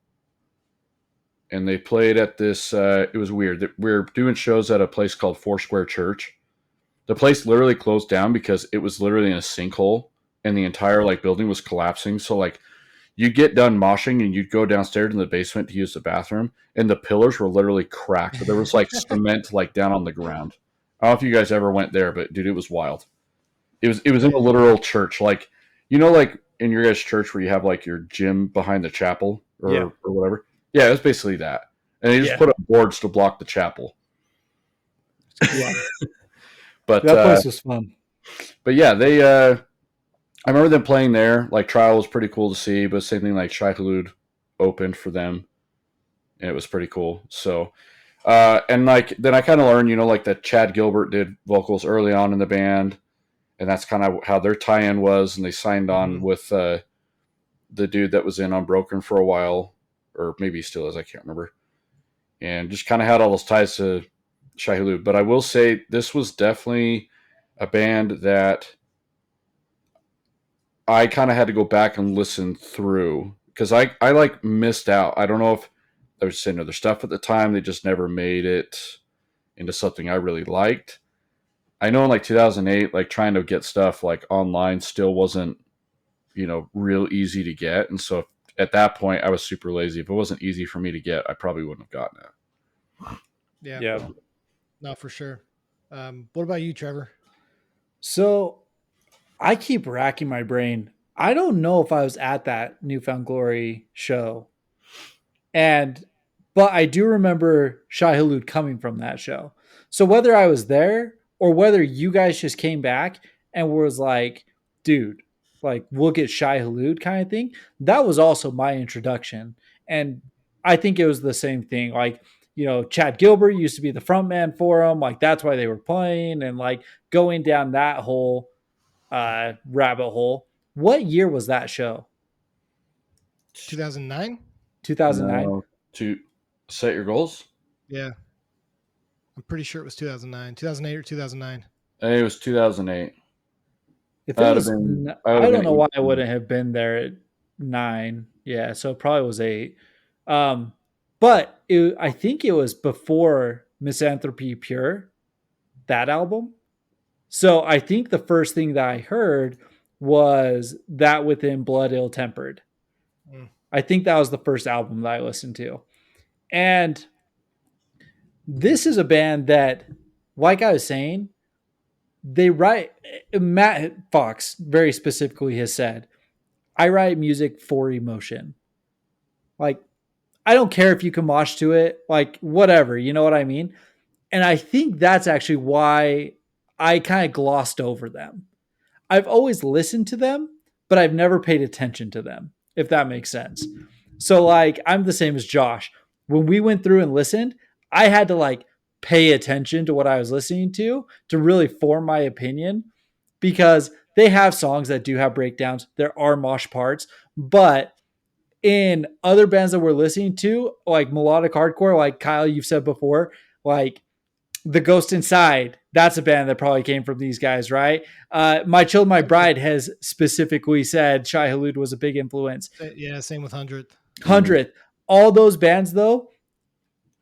and they played at this. It was weird. We were doing shows at a place called Foursquare Church. The place literally closed down because it was literally in a sinkhole, and the entire like building was collapsing. So like you'd get done moshing, and you'd go downstairs in the basement to use the bathroom, and the pillars were literally cracked. There was like cement like down on the ground. I don't know if you guys ever went there, but dude, it was wild. It was in a literal church, like like in your guys' church where you have like your gym behind the chapel Yeah. or whatever. Yeah, it was basically that, and they just Yeah. put up boards to block the chapel. Yeah. But That place was fun. but yeah, they I remember them playing there. Like Trial was pretty cool to see, but same thing like Shai Hulud opened for them, and it was pretty cool. So and like then I kind of learned, like that Chad Gilbert did vocals early on in the band, and that's kind of how their tie-in was, and they signed on Mhm. with the dude that was in Unbroken for a while, or maybe he still is, I can't remember, and just kind of had all those ties to Shai Hulud. But I will say this was definitely a band that I kind of had to go back and listen through because I like missed out. I don't know if I was saying other stuff at the time. They just never made it into something I really liked. I know in like 2008, like trying to get stuff like online still wasn't, real easy to get. And so at that point, I was super lazy. If it wasn't easy for me to get, I probably wouldn't have gotten it. Yeah. Yeah. No, for sure. What about you, Trevor? So I keep racking my brain. I don't know if I was at that Newfound Glory show. And but I do remember Shai Hulud coming from that show. So whether I was there or whether you guys just came back and was like, dude, like we'll get Shai Hulud kind of thing, that was also my introduction. And I think it was the same thing. Like, Chad Gilbert used to be the front man for them. Like that's why they were playing and like going down that whole rabbit hole. What year was that show? 2009. 2009? No, to set your goals. Yeah. I'm pretty sure it was 2009, 2008 or 2009. I think it was 2008. If it I would have was, been. I would I have don't been know why I 18. wouldn't have been there at 9. Yeah, so it probably was 8. Um, but I think it was before Misanthropy Pure, that album. So I think the first thing that I heard was that within Blood Ill Tempered. Mm. I think that was the first album that I listened to. And this is a band that, like I was saying, they write, Matt Fox very specifically has said, I write music for emotion. Like, I don't care if you can mosh to it, like, whatever, you know what I mean? And I think that's actually why I kind of glossed over them. I've always listened to them, but I've never paid attention to them, if that makes sense. So, like, I'm the same as Josh. When we went through and listened, I had to like pay attention to what I was listening to really form my opinion, because they have songs that do have breakdowns. There are mosh parts, but in other bands that we're listening to, like melodic hardcore, like Kyle, you've said before, like The Ghost Inside, that's a band that probably came from these guys, right? My Child, My Bride has specifically said Shai Hulud was a big influence. Yeah, same with 100th. 100th. All those bands, though,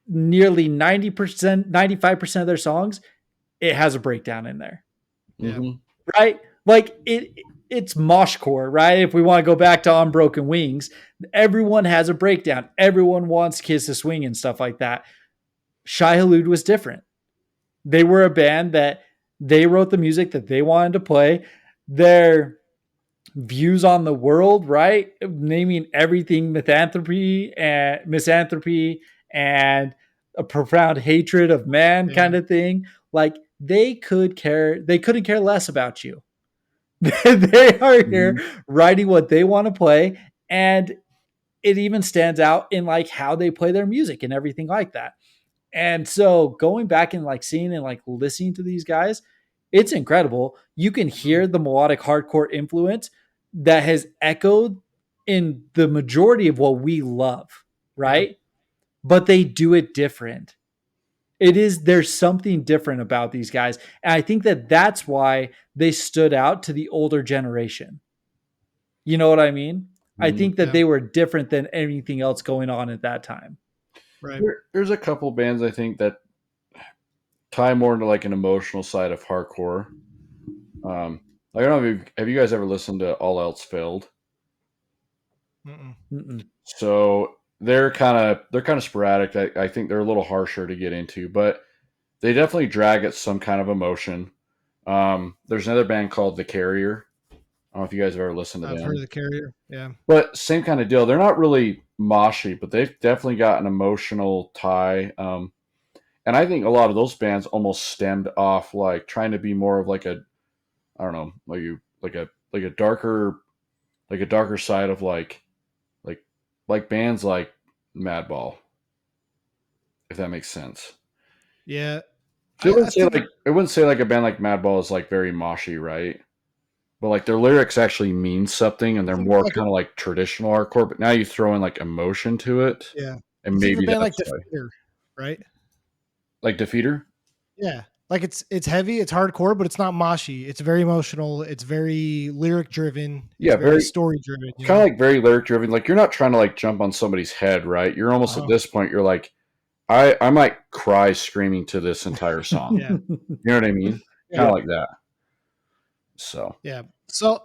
nearly 90%, 95% of their songs, it has a breakdown in there. Yeah. Mm-hmm. Right? Like it's moshcore, right? If we want to go back to Unbroken Wings, everyone has a breakdown. Everyone wants Kiss to Swing and stuff like that. Shai Hulud was different. They were a band that they wrote the music that they wanted to play. Their views on the world, right? Naming everything misanthropy and a profound hatred of man kind of thing. Like they couldn't care less about you. They are here writing what they want to play, and it even stands out in like how they play their music and everything like that. And so going back and like seeing and like listening to these guys, it's incredible. You can hear the melodic hardcore influence that has echoed in the majority of what we love, right? Yeah. But they do it different. There's something different about these guys. And I think that that's why they stood out to the older generation. You know what I mean? I think that they were different than anything else going on at that time. Right. There's a couple bands I think that tie more into like an emotional side of hardcore. I don't know. Have you guys ever listened to All Else Failed? Mm-mm. Mm-mm. So they're kind of sporadic. I think they're a little harsher to get into, but they definitely drag at some kind of emotion. There's another band called The Carrier. I don't know if you guys have ever listened to I've heard them, of the Carrier. Yeah. but same kind of deal. They're not really moshy, but they've definitely got an emotional tie. And I think a lot of those bands almost stemmed off like trying to be more of like a, I don't know, like a darker side of like like bands like Madball, if that makes sense. Yeah. So I think I wouldn't say like a band like Madball is like very moshy, right? But like their lyrics actually mean something, and they're think more like kind of like traditional hardcore. But now you throw in like emotion to it, yeah. and You think of a maybe band like that's why. Defeater, right? Like Defeater, Yeah. Like it's heavy, it's hardcore, but it's not moshy. It's very emotional. It's very lyric driven. It's yeah, very very story driven. You kind of know. like very lyric driven. Like you're not trying to like jump on somebody's head, right? You're almost at Uh-huh. this point, you're like, I might cry screaming to this entire song. Yeah. You know what I mean? Kind Yeah. of like that. So Yeah. So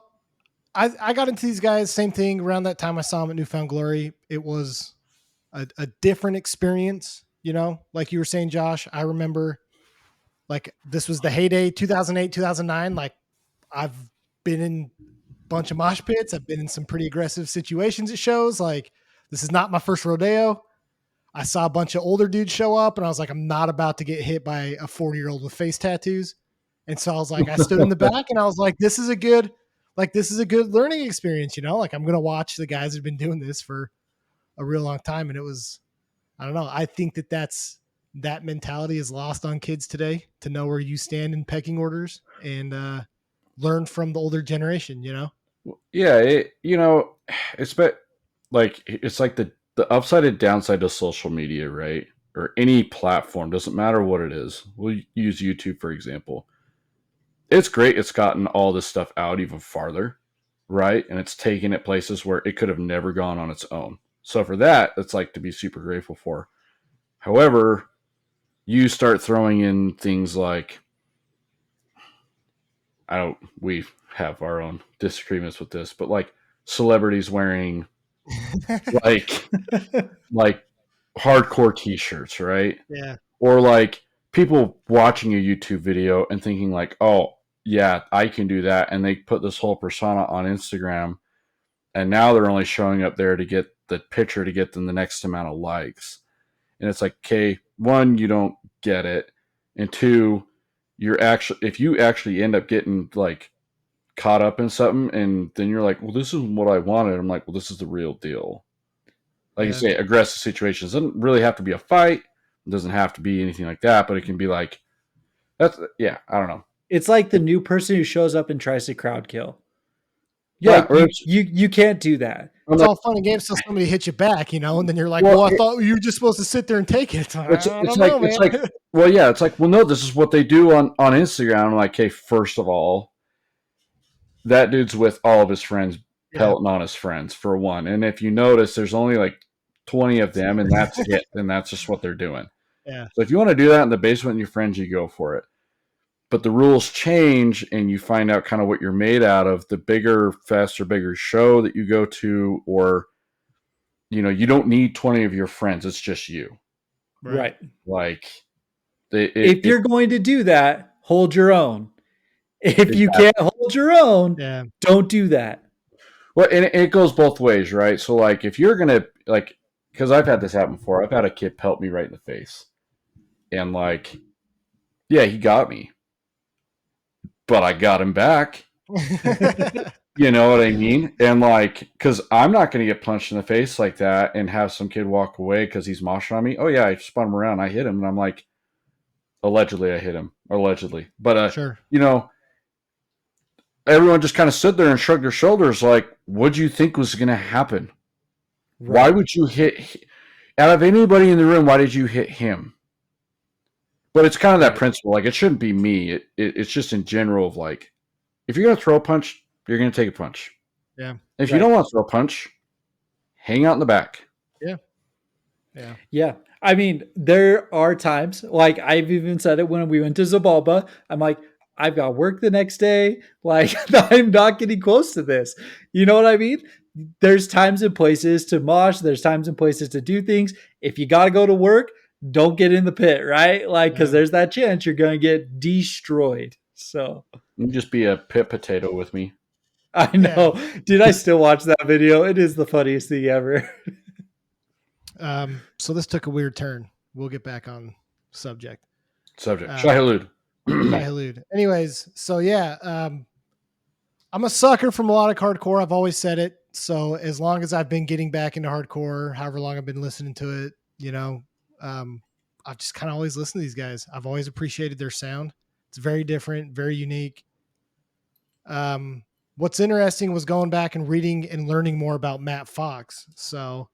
I got into these guys. Same thing around that time. I saw them at Newfound Glory. It was a different experience. You know, like you were saying, Josh. I remember like this was the heyday, 2008, 2009. Like I've been in a bunch of mosh pits. I've been in some pretty aggressive situations at shows. Like this is not my first rodeo. I saw a bunch of older dudes show up and I was like, I'm not about to get hit by a 40-year-old with face tattoos. And so I was like, I stood in the back and I was like, this is a good learning experience, you know, like I'm going to watch the guys who've been doing this for a real long time. And it was, I don't know. I think that mentality is lost on kids today, to know where you stand in pecking orders and learn from the older generation, you know? yeah, it's like the upside and downside of social media, right? or any platform, doesn't matter what it is. We'll use YouTube for example. It's great. It's gotten all this stuff out even farther, right? And it's taken it places where it could have never gone on its own. So for that, it's like to be super grateful for. However, you start throwing in things like we have our own disagreements with this, but like celebrities wearing like like hardcore t-shirts, right? Yeah. Or like people watching a YouTube video and thinking like, "Oh, yeah, I can do that." And they put this whole persona on Instagram and now they're only showing up there to get the picture to get them the next amount of likes. And it's like, okay, one, you don't get it, and two, you're actually if you actually end up getting like caught up in something and then you're like, well, this is what I wanted. I'm like, well, this is the real deal. Like you say, aggressive situations. It doesn't really have to be a fight. It doesn't have to be anything like that, but it can be like I don't know. It's like the new person who shows up and tries to crowd kill. Yeah, like you can't do that. It's all fun and games until somebody hits you back, and then you're like, well I thought you were just supposed to sit there and take it. It's like, well, yeah, it's like, well, no, this is what they do on Instagram. I'm like, hey, first of all, that dude's with all of his friends, pelting on his friends for one. And if you notice, there's only like 20 of them, and that's it. And that's just what they're doing. Yeah. So if you want to do that in the basement with your friends, you go for it. But the rules change, and you find out kind of what you're made out of. The bigger, faster, bigger show that you go to, or you don't need 20 of your friends. It's just you. Right. Like, if you're going to do that, hold your own. If you can't hold your own, don't do that. Well, and it goes both ways, right? So, like, if you're gonna because I've had this happen before. I've had a kid pelt me right in the face, and like, yeah, he got me, but I got him back. You know what I mean? And like, because I'm not going to get punched in the face like that and have some kid walk away because he's moshing on me. Oh yeah, I spun him around, I hit him, and I'm like, allegedly I hit him, but sure. Everyone just kind of stood there and shrugged their shoulders, like, what do you think was going to happen? Right. Why would you hit? Out of anybody in the room, why did you hit him? But it's kind of that principle. Like, it shouldn't be me. It's just in general of like, if you're going to throw a punch, you're going to take a punch. Yeah. If you don't want to throw a punch, hang out in the back. Yeah. Yeah. Yeah. I mean, there are times, like I've even said it when we went to Zabalba. I'm like, I've got work the next day. Like, I'm not getting close to this. You know what I mean? There's times and places to mosh. There's times and places to do things. If you got to go to work, don't get in the pit, right? Like, because there's that chance you're going to get destroyed. So you can just be a pit potato with me. I know. Yeah. Dude, I still watch that video. It is the funniest thing ever. So this took a weird turn. We'll get back on subject. Shai Hulud. Shai Hulud. Anyways, so yeah, I'm a sucker for melodic hardcore. I've always said it. So as long as I've been getting back into hardcore, however long I've been listening to it, I've just kind of always listened to these guys. I've always appreciated their sound. It's very different, very unique. What's interesting was going back and reading and learning more about Matt Fox. So,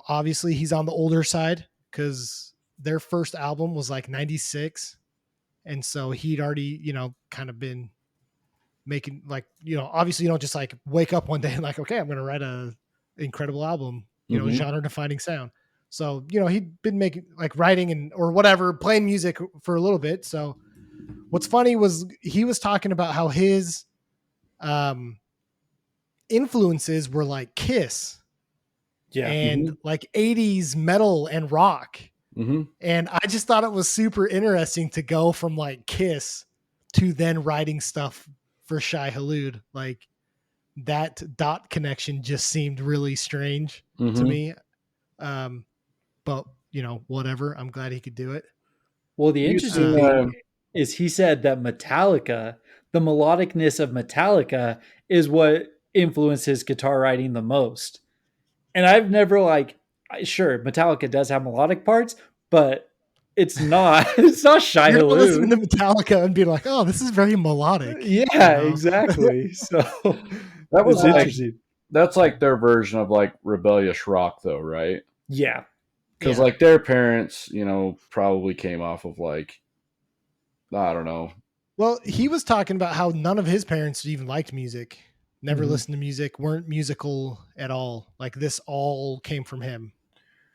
obviously he's on the older side because their first album was like 96. And so he'd already, kind of been making like, obviously you don't just like wake up one day and like, okay, I'm going to write a incredible album, genre defining sound. So, he'd been making like writing and, or whatever, playing music for a little bit. So what's funny was he was talking about how his, influences were like Kiss and like 80s metal and rock. And I just thought it was super interesting to go from like Kiss to then writing stuff for Shai Hulud. Like that dot connection just seemed really strange to me. But whatever, I'm glad he could do it. Well, the interesting thing is he said that Metallica, the melodicness of Metallica is what influenced his guitar writing the most. And I've never sure, Metallica does have melodic parts, but it's not Shai Hulud. Listen to Metallica and be like, oh, this is very melodic. Yeah, exactly. So that was interesting. That's like their version of like rebellious rock though, right? Yeah. because Yeah. like their parents, probably came off of like, I don't know. Well, he was talking about how none of his parents even liked music, never Mhm. listened to music, weren't musical at all. Like this all came from him,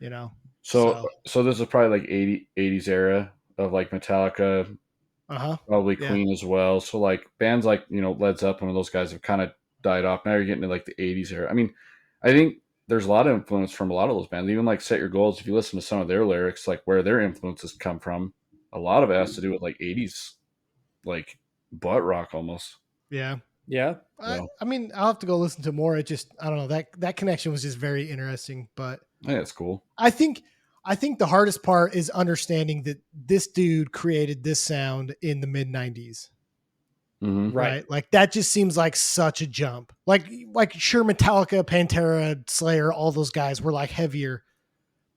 you know? So So, so this is probably like 80s era of like Metallica, uh-huh. probably Yeah. Queen as well. So like bands like Led Zeppelin and those guys have kind of died off. Now you're getting to like the 80s era. I mean, I think there's a lot of influence from a lot of those bands. Even like Set Your Goals, if you listen to some of their lyrics, like where their influences come from, a lot of it has to do with like 80s, like butt rock almost. Yeah. Yeah. So I mean, I'll have to go listen to more. It just, I don't know, that connection was just very interesting. But I think it's cool. I think, I think the hardest part is understanding that this dude created this sound in the mid 90s. Hmm. Right. Right? Like that just seems like such a jump. Like sure, Metallica, Pantera, Slayer, all those guys were like heavier,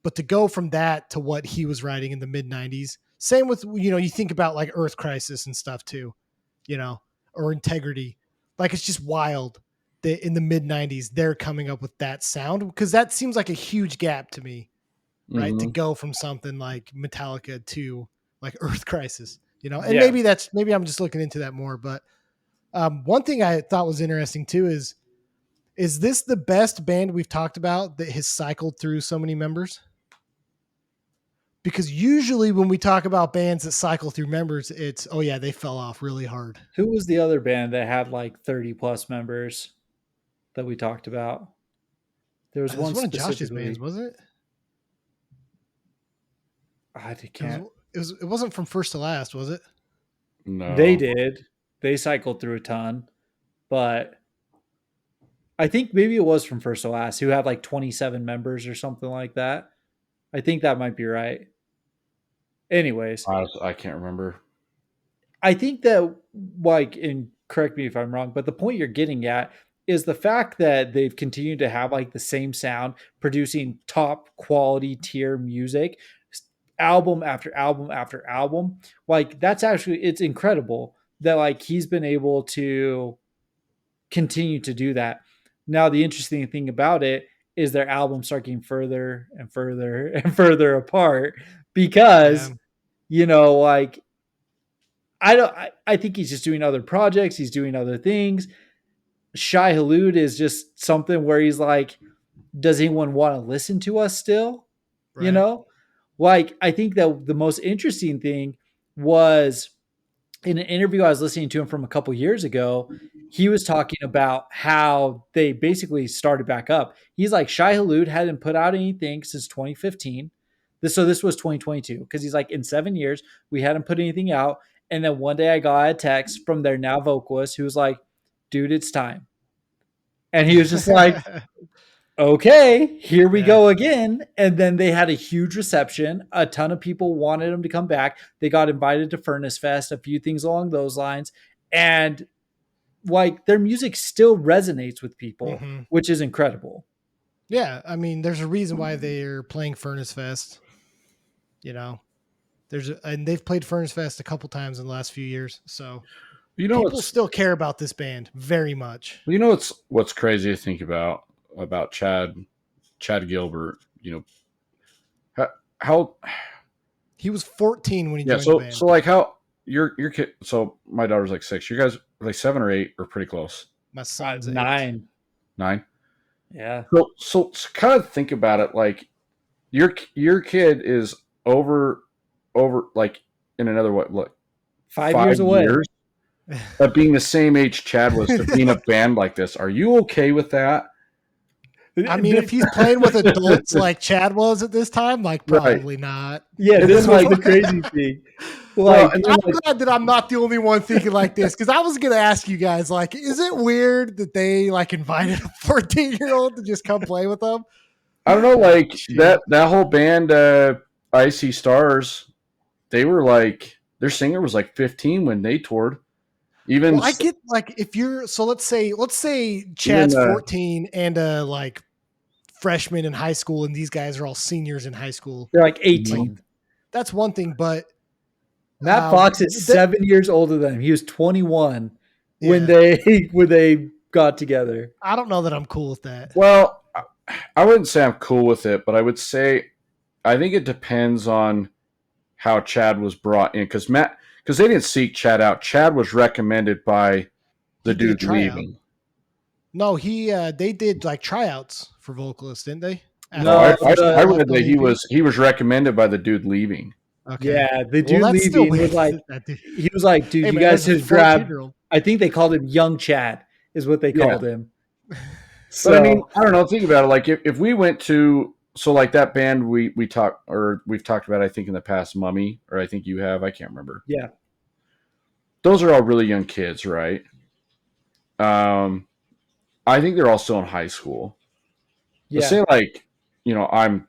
but to go from that to what he was writing in the mid 90s, same with you think about like Earth Crisis and stuff too, or Integrity. Like it's just wild that in the mid 90s they're coming up with that sound because that seems like a huge gap to me, right? To Hmm. go from something like Metallica to like Earth Crisis, and Yeah. maybe I'm just looking into that more, but one thing I thought was interesting too is this the best band we've talked about that has cycled through so many members? Because usually when we talk about bands that cycle through members, it's oh yeah, they fell off really hard. Who was the other band that had like 30 plus members that we talked about? There was It was one one of Josh's bands, specifically. wasn't it? I It was can't. it wasn't from first to last, was it? They No. did. They cycled through a ton, but I think maybe it was from first to last who had like 27 members or something like that. I think that might be right. Anyways, I can't remember. I think that, like, and correct me if I'm wrong, but the point you're getting at is the fact that they've continued to have like the same sound, producing top quality tier music, album after album after album. Like, that's actually, it's incredible that like he's been able to continue to do that. Now, the interesting thing about it is their albums start getting further and further and further apart Yeah. because, like I think he's just doing other projects. He's doing other things. Shai Hulud is just something where he's like, does anyone want to listen to us still? You Right. know, like I think that the most interesting thing was in an interview I was listening to him from a couple years ago. He was talking about how they basically started back up. He's like, Shai Hulud hadn't put out anything since 2015. So this was 2022 because he's like, in 7 years we hadn't put anything out. And then one day I got a text from their now vocalist who was like, dude, it's time. And he was just like, okay, here we Yeah. go again. And then they had a huge reception. A ton of people wanted him to come back. They got invited to Furnace Fest, a few things along those lines. And like their music still resonates with people, hmm which is incredible. Yeah. I mean, there's a reason why they're playing Furnace Fest. You know, and they've played Furnace Fest a couple times in the last few years. So You know people what's still care about this band very much. what's crazy to think about Chad Gilbert. How, how He was 14 when he yeah. joined the So band. like how your kid. So my daughter's like 6. You guys are like 7 or 8 or pretty close. My son's 8. 9. 9. Yeah. So kind of think about it. Like your kid is over like in another what 5 years 5 away. years of being the same age Chad was to being a band like this. Are you okay with that? I mean, if he's playing with adults like Chad was at this time, like Right. probably not. Yeah, And this then was like the crazy thing. well, Like, and then I'm like glad that I'm not the only one thinking like this because I was gonna ask you guys, like, is it weird that they like invited a 14-year-old to just come play with them? I don't know, like Shoot. that whole band, Icy Stars. They were like their singer was like 15 when they toured. Even Well, I get like if you're so let's say even Chad's 14 and like freshman in high school and these guys are all seniors in high school. they're like Mhm. 18. That's one thing, but Matt Fox is that 7 years older than him. He was 21 when yeah, they got together. I don't know that I'm cool with that. well, I wouldn't say I'm cool with it, but I would say I think it depends on how Chad was brought in, because they didn't seek Chad out. Chad was recommended by the He did dude tryout. leaving. No, they did like tryouts for vocalists, didn't they? Oh, After No, the first I the guy left read on that the EP. he was recommended by the dude leaving. Okay. yeah, the Well, dude that's still leaving weird. was like, That dude. he was like, dude, Hey you man, guys there's a should grab. 14-year-old. I think they called him Young Chad, is what they Yeah, called him. but I mean, So I don't know. Think about it. Like if we went to like that band we've talked about, I think in the past, Mummy, or I think you have, I can't remember. yeah, Those are all really young kids, right? Um, I think they're all still in high school. Let's yeah, say like, I'm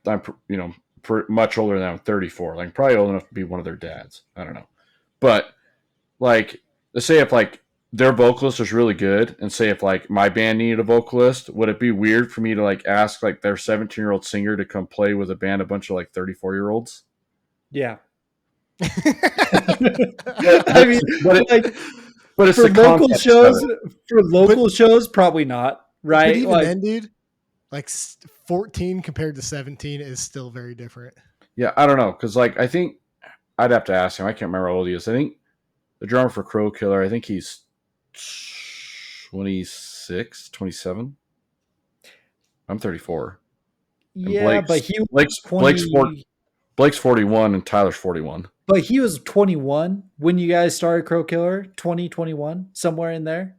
much older than I'm 34, like probably old enough to be one of their dads. I don't know, but like, let's say if like their vocalist was really good, and say if like my band needed a vocalist, would it be weird for me to like ask like their 17-year-old singer to come play with a band, a bunch of like 34-year-olds? yeah. I But mean, but, it, like but it's for the local context of shows, it. but probably not, but right? even Like, then, dude, like 14 compared to 17 is still very different. Yeah, I don't know, because like I think I'd have to ask him. I can't remember how old he is. I think the drummer for Crow Killer, I think he's 26, 27. I'm 34, and yeah, but he was Blake's 20. Blake's 41 and Tyler's 41. But he was 21 when you guys started Crow Killer, 2021, somewhere in there.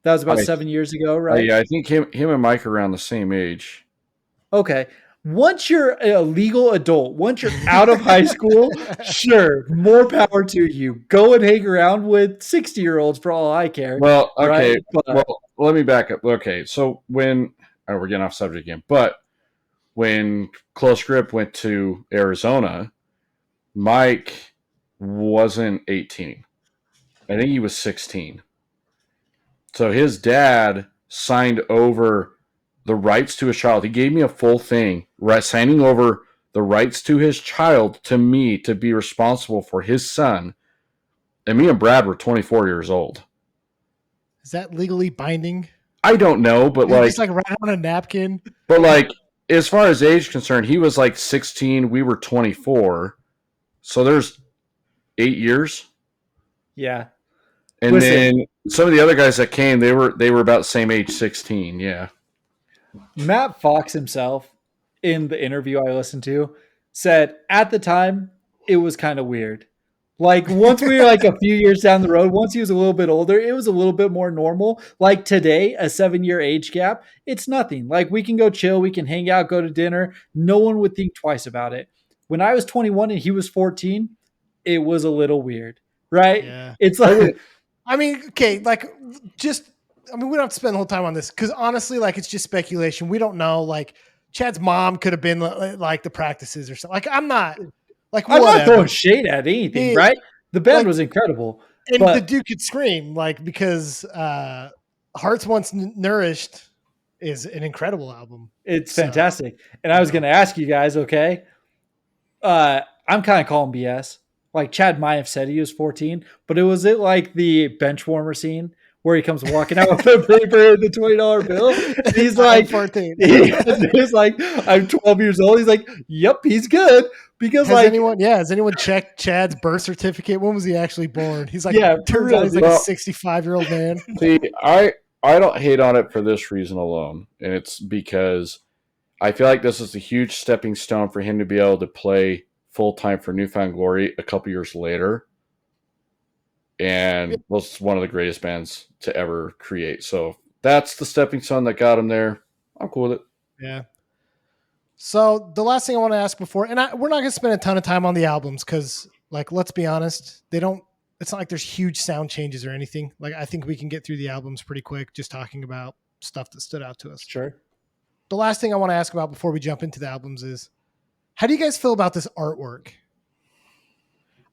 That was about I 7 years ago, right? Yeah, I think him and Mike are around the same age. Okay. Once you're a legal adult, once you're out of high school, sure, more power to you. Go and hang around with 60-year-olds for all I care, Well, right? okay. But Well, let me back up. Okay, so we're getting off subject again, but when Close Grip went to Arizona, Mike wasn't 18. I think he was 16. So his dad signed over the rights to his child. He gave me a full thing, right, signing over the rights to his child to me to be responsible for his son. And me and Brad were 24 years old. Is that legally binding? I don't know, but Is it like, just like write on a napkin? as far as age concerned, he was like 16. We were 24. So there's 8 years. yeah. And Listen, then some of the other guys that came, they were about the same age, 16. Yeah. Matt Fox himself, in the interview I listened to, said at the time it was kind of weird. Like once we were like a few years down the road, once he was a little bit older, it was a little bit more normal. Like today, a 7 year age gap, it's nothing. Like we can go chill, we can hang out, go to dinner. No one would think twice about it. When I was 21 and he was 14, it was a little weird, right? Yeah. It's I like would, I mean, okay, like just I mean, we don't have to spend the whole time on this because honestly, like it's just speculation. We don't know. Like Chad's mom could have been like the practices or something. Like I'm not like I'm not whatever. throwing shade at anything, right? The band Like, was incredible, and the but dude could scream like because Hearts Once Nourished is an incredible album. it's So, fantastic. And I was going to ask you guys, okay? I'm kind of calling BS. Like Chad might have said he was 14, but was it like the bench warmer scene where he comes walking out with the paper and the $20 bill? And he's like, 14. he's like, I'm 12 years old. He's like, yep, he's good. Because Has anyone checked Chad's birth certificate? When was he actually born? He's like, yeah, for turns real, out he's dude. like a Well, 65-year-old man. see, I don't hate on it for this reason alone, and it's because I feel like this is a huge stepping stone for him to be able to play full time for Newfound Glory a couple years later, and was one of the greatest bands to ever create. So that's the stepping stone that got him there. I'm cool with it. Yeah. So the last thing I want to ask before, and we're not going to spend a ton of time on the albums because, like, let's be honest, they don't. It's not like there's huge sound changes or anything. Like, I think we can get through the albums pretty quick, just talking about stuff that stood out to us. Sure. The last thing I want to ask about before we jump into the albums is, how do you guys feel about this artwork?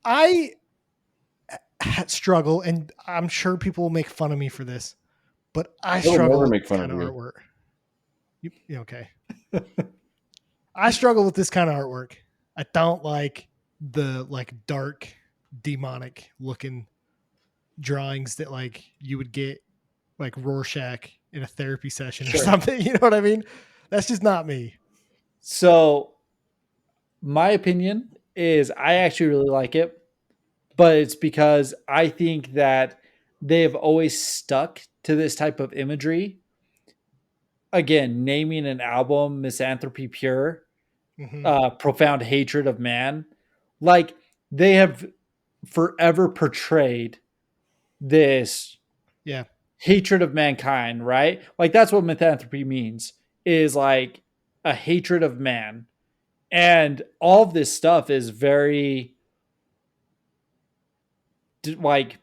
I struggle, and I'm sure people will make fun of me for this, but I They'll struggle never with make this fun kind of of you. artwork. You okay? I struggle with this kind of artwork. I don't like the like dark, demonic looking drawings that like you would get like Rorschach in a therapy session or Sure. something. You know what I mean? That's just not me. So My opinion is I actually really like it, but it's because I think that they have always stuck to this type of imagery. Again, naming an album Misanthropy Pure, Hmm. Profound Hatred of Man. Like, they have forever portrayed this Yeah. hatred of mankind, right? Like, that's what misanthropy means, is like a hatred of man. And all of this stuff is very like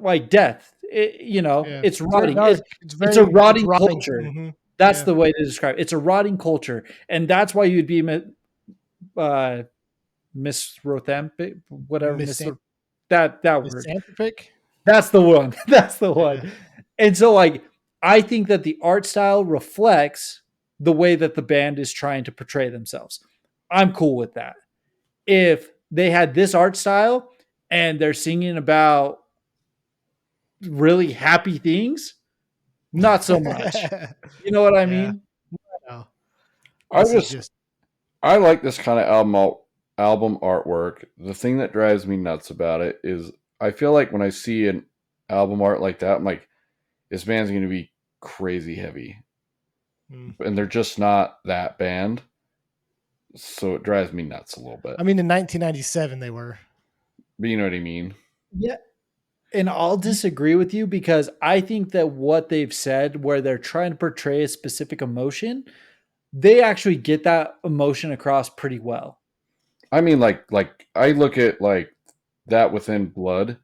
like death. Yeah. It's It's very rotting. dark. It's a It's rotting rotting. culture. Hmm. That's Yeah. the way to describe it. It's a rotting culture, and that's why you'd be uh, misrothampic, whatever Misan- that word. misanthropic. That's the one. That's the Yeah. one. And so, like, I think that the art style reflects the way that the band is trying to portray themselves. I'm cool with that. If they had this art style and they're singing about really happy things, not so much. You know what I Yeah. mean? No, I this is just just I like this kind of album artwork. The thing that drives me nuts about it is I feel like when I see an album art like that, I'm like, this band's going to be crazy heavy, mm. and they're just not that band. So it drives me nuts a little bit. I mean, in 1997 they were. But you know what I mean? Yeah. And I'll disagree with you because I think that what they've said, where they're trying to portray a specific emotion, they actually get that emotion across pretty well. I mean, like I look at like that within Blood.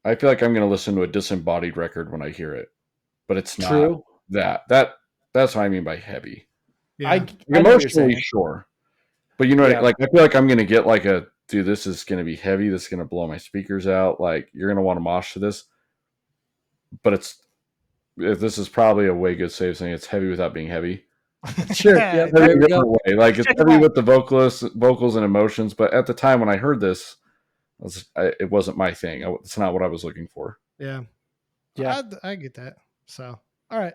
I feel like I'm going to listen to a disembodied record when I hear it, but it's not True. that. That's what I mean by heavy. I Yeah. I know what you're Emotionally, saying. sure, but you know, Yeah. like I feel like I'm going to get like a dude. This is going to be heavy. This is going to blow my speakers out. Like you're going to want to mosh to this, but this is probably a way good save saying it's heavy without being heavy. Sure. Yep. Heavy There in we a go. different way. Like it's Check 'em heavy out. with the vocals and emotions. But at the time when I heard this, it wasn't my thing. It's not what I was looking for. Yeah. Yeah. I get that. So, all right.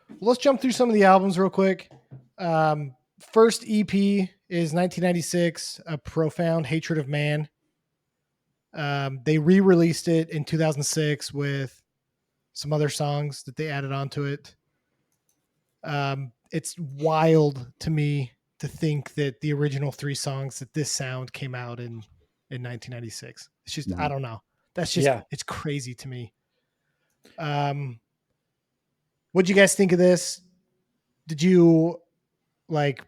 Well, let's jump through some of the albums real quick. First EP is 1996, A Profound Hatred of Man. They re-released it in 2006 with some other songs that they added onto it. It's wild to me to think that the original three songs that this sound came out in 1996. It's just I Mhm. don't know. That's just Yeah. it's crazy to me. Um, what'd you guys think of this? Did you like?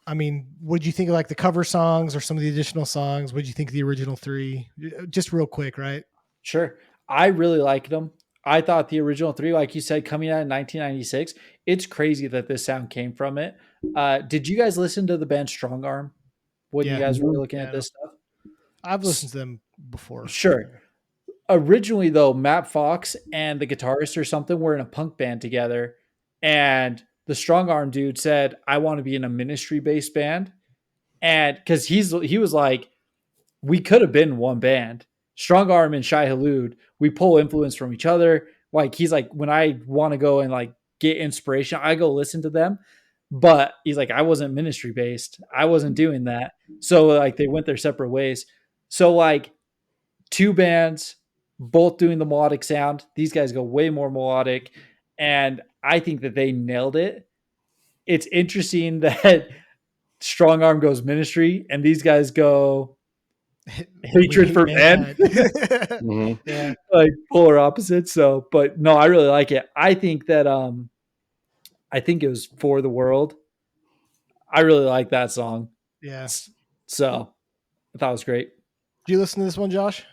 I mean, what did you think of like the cover songs or some of the additional songs? What did you think of the original three? Just real quick, right? Sure. I really liked them. I thought the original three, like you said, coming out in 1996, it's crazy that this sound came from it. Did you guys listen to the band Strong Arm when you Yeah, guys were Mhm. looking yeah. at I know. this stuff? I've listened to them before. Sure. Originally, though, Matt Fox and the guitarist or something were in a punk band together, and the Strong Arm dude said, "I want to be in a ministry based band," and because he was like, we could have been one band. Strong Arm and Shai Hulud, we pull influence from each other. Like he's like, when I want to go and like get inspiration, I go listen to them. But he's like, I wasn't ministry based. I wasn't doing that. So like they went their separate ways. So like two bands, both doing the melodic sound. These guys go way more melodic. And I think that they nailed it. It's interesting that Strong Arm goes ministry and these guys go We hatred hate for men. mankind. Mhm. Yeah, Like polar opposites. So, but no, I really like it. I think that I think it was For the World. I really like that song. yeah. So I thought it was great. Did you listen to this one, Josh?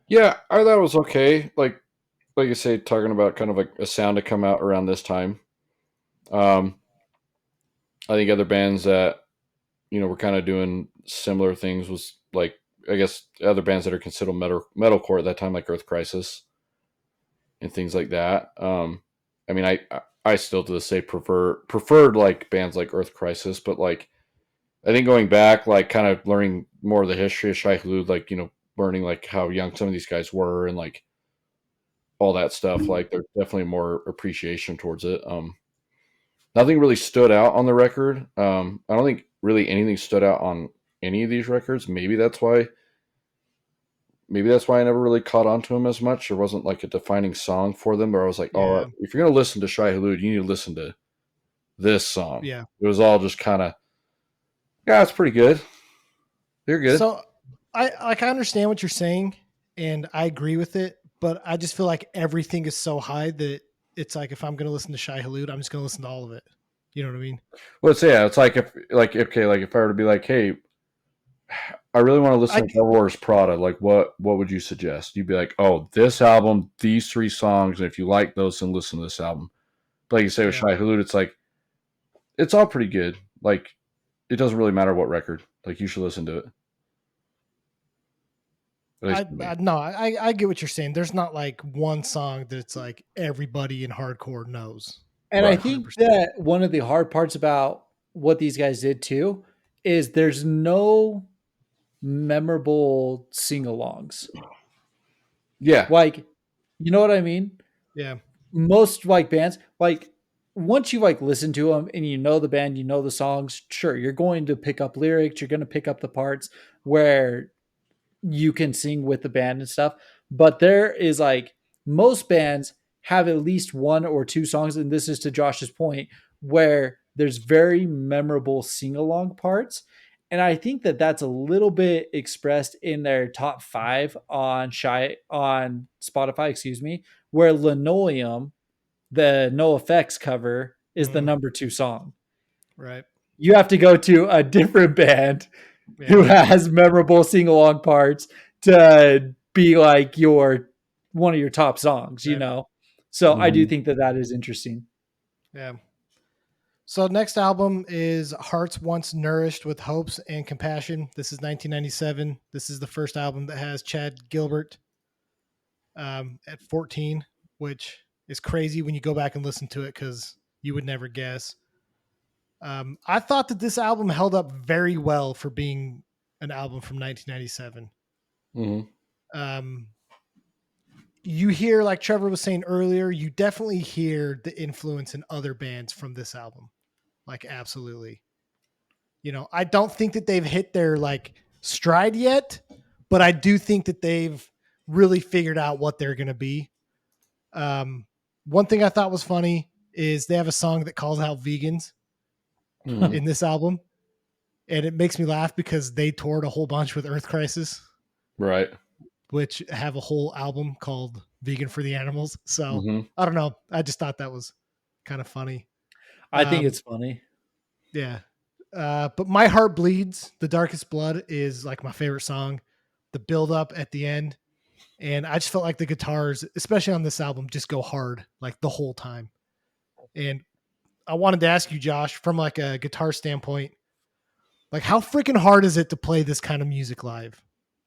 Yeah, I thought it was okay. Like I say, talking about kind of like a sound to come out around this time. Um, I think other bands that were kind of doing similar things was like I guess other bands that are considered metalcore at that time, like Earth Crisis and things like that. I mean, I still to this day preferred like bands like Earth Crisis, but like I think going back, like kind of learning more of the history of Shai Hulud, like learning like how young some of these guys were and like all that stuff. Like there's definitely more appreciation towards it. Nothing really stood out on the record. I don't think really anything stood out on any of these records. Maybe that's why I never really caught on to him as much. There wasn't like a defining song for them, where I was like, oh, Yeah. if you're gonna listen to Shai Hulud, you need to listen to this song. Yeah. It was all just kind of, yeah, it's pretty good. You're good. So I understand what you're saying and I agree with it, but I just feel like everything is so high that it's like if I'm gonna listen to Shai Hulud, I'm just gonna listen to all of it. You know what I mean? Well, it's yeah, it's like if I were to be like, hey, I really want to listen I to Devil Wears Prada, like what would you suggest? You'd be like, oh, this album, these three songs, and if you like those, then listen to this album. But like you say with yeah. Shai Hulud, it's like it's all pretty good. Like it doesn't really matter what record. Like you should listen to it. At least for me. No, I get what you're saying. There's not like one song that's like everybody in hardcore knows. And I Right. think 100%. that one of the hard parts about what these guys did too is there's no memorable sing-alongs. Yeah. Like, you know what I mean? Yeah. Most like bands, like once you like listen to them and you know the band, you know the songs, sure, you're going to pick up lyrics, you're going to pick up the parts where you can sing with the band and stuff. But there is like most bands have at least one or two songs, and this is to Josh's point, where there's very memorable sing along parts. And I think that that's a little bit expressed in their top five on Spotify, excuse me, where Linoleum, the No Effects cover, is the Mm, number two song. right. You have to go to a different band who Yeah. has memorable sing along parts to be like your one of your top songs, you Right. know? So I do Mhm. think that that is interesting. Yeah. So next album is Hearts Once Nourished with Hopes and Compassion. This is 1997. This is the first album that has Chad Gilbert at 14, which is crazy when you go back and listen to it because you would never guess. I thought that this album held up very well for being an album from 1997. Mhm. Um, you hear, like Trevor was saying earlier, you definitely hear the influence in other bands from this album. Like, absolutely. You know, I don't think that they've hit their like stride yet, but I do think that they've really figured out what they're going to be. One thing I thought was funny is they have a song that calls out vegans Mhm. in this album, and it makes me laugh because they toured a whole bunch with Earth Crisis, Right. which have a whole album called "Vegan for the Animals." So Mhm. I don't know. I just thought that was kind of funny. I think Um, it's funny. yeah. But My Heart Bleeds, The Darkest Blood is like my favorite song. The build up at the end. And I just felt like the guitars, especially on this album, just go hard like the whole time. And I wanted to ask you, Josh, from like a guitar standpoint, like how freaking hard is it to play this kind of music live?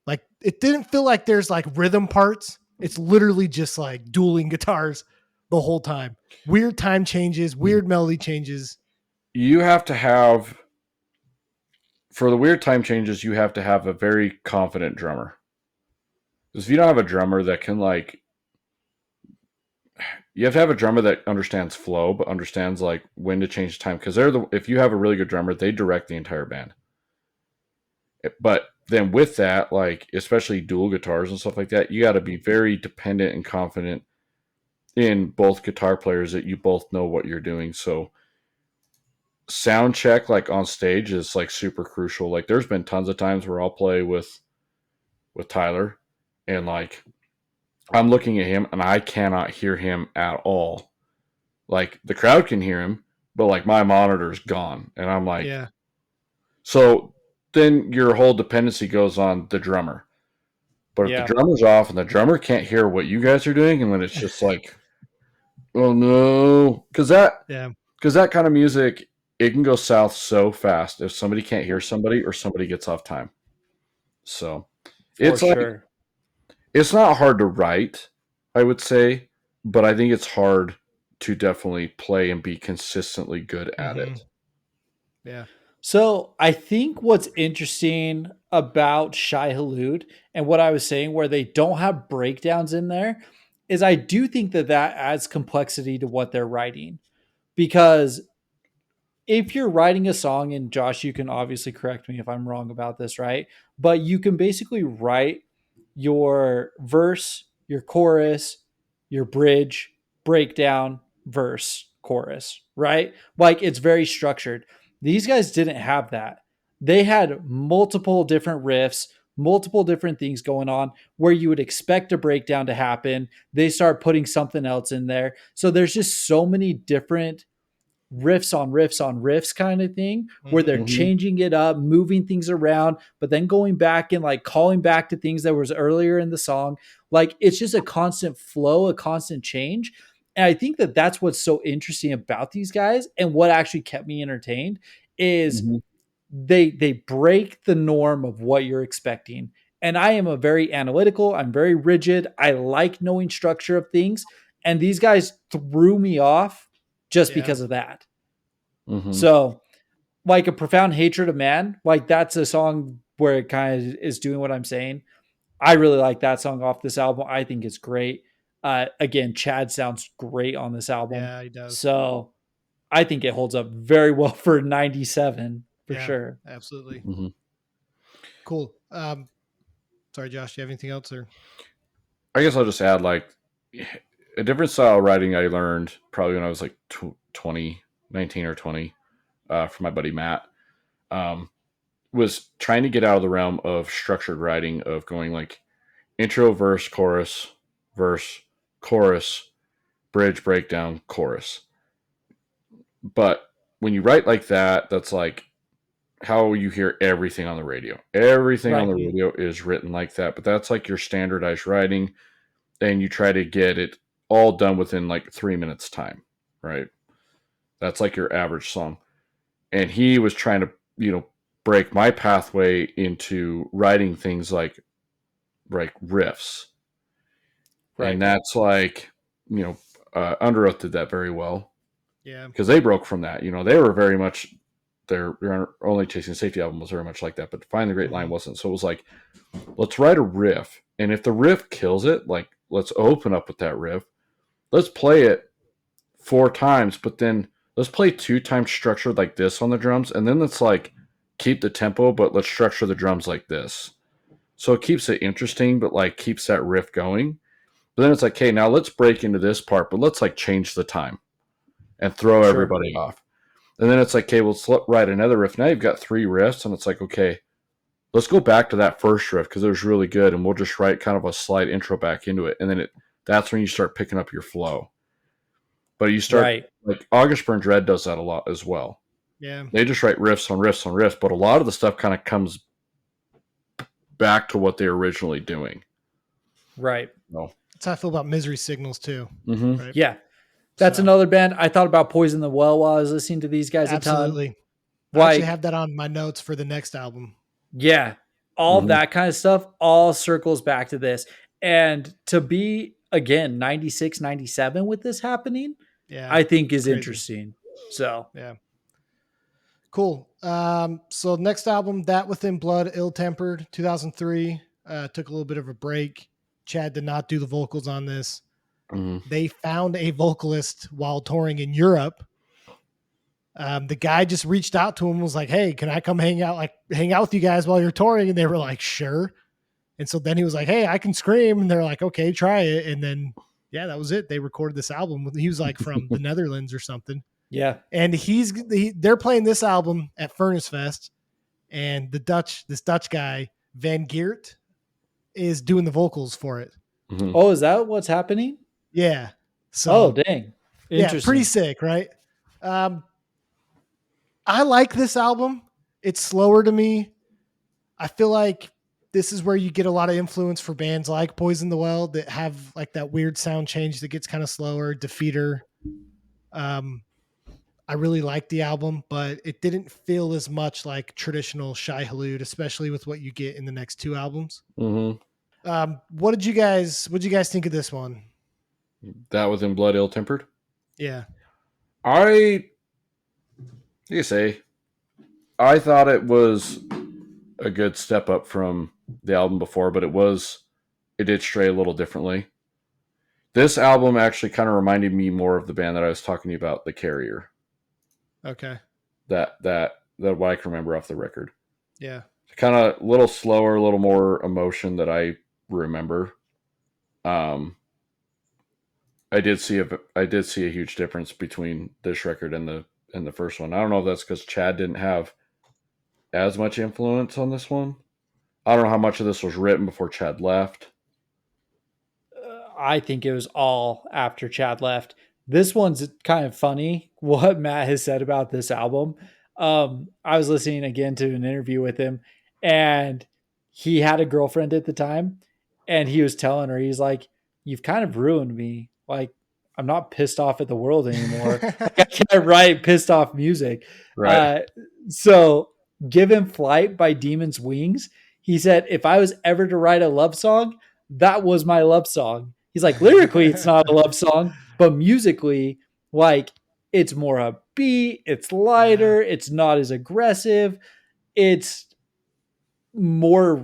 Like it didn't feel like there's like rhythm parts. It's literally just like dueling guitars the whole time. Weird time changes, weird melody changes. You have to have for the weird time changes. You have to have a very confident drummer. Because if you don't have a drummer that can like, you have to have a drummer that understands flow, but understands like when to change time. Because if you have a really good drummer, they direct the entire band. But then with that, like especially dual guitars and stuff like that, you got to be very dependent and confident in both guitar players that you both know what you're doing. So sound check like on stage is like super crucial. Like there's been tons of times where I'll play with Tyler and like I'm looking at him and I cannot hear him at all. Like the crowd can hear him, but like my monitor's gone and I'm like, Yeah. so then your whole dependency goes on the drummer. But if the Yeah, drummer's off and the drummer can't hear what you guys are doing, and then it's just like, oh no, Yeah. because that kind of music, it can go south so fast if somebody can't hear somebody or somebody gets off time. So for it's like sure. it's not hard to write, I would say, but I think it's hard to definitely play and be consistently good at Mm-hmm. it. Yeah. So I think what's interesting about Shai Hulud and what I was saying, where they don't have breakdowns in there, is I do think that that adds complexity to what they're writing because if you're writing a song, and Josh, you can obviously correct me if I'm wrong about this, right? But you can basically write your verse, your chorus, your bridge, breakdown, verse, chorus, right? Like it's very structured. These guys didn't have that. They had multiple different riffs, multiple different things going on where you would expect a breakdown to happen. They start putting something else in there. So there's just so many different riffs on riffs on riffs kind of thing where they're Mm-hmm. changing it up, moving things around, but then going back and like calling back to things that was earlier in the song. Like it's just a constant flow, a constant change. And I think that that's what's so interesting about these guys and what actually kept me entertained is Mm-hmm. they break the norm of what you're expecting. And I am a very analytical, I'm very rigid. I like knowing structure of things. And these guys threw me off just Yeah. because of that. Mm-hmm. So, like a profound hatred of man, like that's a song where it kind of is doing what I'm saying. I really like that song off this album. I think it's great. Again, Chad sounds great on this album. Yeah, he does. So I think it holds up very well for 97 for Yeah, sure. absolutely. Mm-hmm. Cool. Sorry, Josh, do you have anything else or? I guess I'll just add like a different style of writing I learned probably when I was like 20, 19 or 20 from my buddy Matt. Um, was trying to get out of the realm of structured writing of going like intro, verse, chorus, bridge, breakdown, chorus. But when you write like that, that's like how you hear everything on the radio. Everything on Right. the radio is written like that, but that's like your standardized writing, and you try to get it all done within like 3 minutes time, right? That's like your average song. And he was trying to, break my pathway into writing things like riffs. And Right. that's like, Under Oath did that very well Yeah. because they broke from that. They were very much their Only Chasing Safety album was very much like that, but Find the Great Line Mhm. wasn't. So it was like, let's write a riff, and if the riff kills it, like let's open up with that riff. Let's play it 4 times, but then let's play 2 times structured like this on the drums, and then let's like keep the tempo, but let's structure the drums like this. So it keeps it interesting, but like keeps that riff going. But then it's like, okay, now let's break into this part, but let's like change the time and throw Sure. everybody off. And then it's like, okay, well, let's write another riff. Now you've got 3 riffs, and it's like, okay, let's go back to that first riff because it was really good, and we'll just write kind of a slight intro back into it, and then that's when you start picking up your flow. But you start Right. like August Burns Red does that a lot as well. Yeah. They just write riffs on riffs on riffs, but a lot of the stuff kind of comes back to what they're originally doing. Right. No. That's how I feel about Misery Signals too. Mm-hmm. Right. Yeah. That's So, another band. I thought about Poison the Well while I was listening to these guys a ton. absolutely. I Like, actually have that on my notes for the next album. yeah, all Mhm. that kind of stuff all circles back to this. And to be, again, 96, 97 with this happening, Yeah. I think is crazy. interesting. So, Yeah. Cool. So next album, That Within Blood, Ill Tempered, 2003. Took a little bit of a break. Chad did not do the vocals on this. Mm-hmm. They found a vocalist while touring in Europe. The guy just reached out to him and was like, "Hey, can I come hang out with you guys while you're touring?" And they were like, "Sure." And so then he was like, "Hey, I can scream." And they're like, "Okay, try it." And then, yeah, that was it. They recorded this album. He was like from the Netherlands or something. yeah. And they're playing this album at Furnace Fest, and this Dutch guy Van Geert is doing the vocals for it. Mm-hmm. Oh, is that what's happening? Yeah. So Oh, dang. yeah, Interesting. pretty sick, right? I like this album. It's slower to me. I feel like this is where you get a lot of influence for bands like Poison the Well that have like that weird sound change that gets kind of slower. Defeater. I really liked the album, but it didn't feel as much like traditional Shai Hulud, especially with what you get in the next 2 albums. Mm-hmm. What did you guys think of this one? That Within Blood, Ill Tempered. Yeah. I thought it was a good step up from the album before, but it did stray a little differently. This album actually kind of reminded me more of the band that I was talking to you about, The Carrier. Okay. that what I can remember off the record. Yeah. Kind of a little slower, a little more emotion that I remember. Um, I did see a huge difference between this record and the first one. I don't know if that's because Chad didn't have as much influence on this one. I don't know how much of this was written before Chad left. I think it was all after Chad left. This one's kind of funny what Matt has said about this album. I was listening again to an interview with him, and he had a girlfriend at the time, and he was telling her, he's like, "You've kind of ruined me. Like, I'm not pissed off at the world anymore. Like, I can't write pissed off music." Right. Uh, so, "Give Him Flight" by Demon's Wings. He said, "If I was ever to write a love song, that was my love song." He's like, lyrically, it's not a love song, but musically, like, it's more upbeat, it's lighter, it's not as aggressive, it's more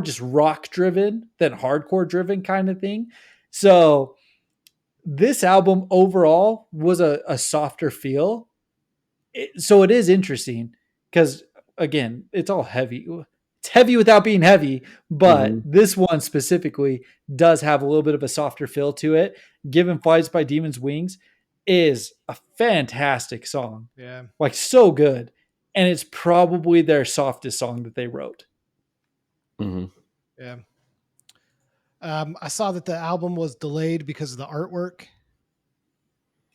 just rock driven than hardcore driven kind of thing. So this album overall was a softer feel. So it is interesting because, again, it's all heavy. It's heavy without being heavy, but Mm-hmm. this one specifically does have a little bit of a softer feel to it. Given Flights by Demon's Wings is a fantastic song. Yeah. Like, so good. And it's probably their softest song that they wrote. Mm-hmm. Yeah. I saw that the album was delayed because of the artwork.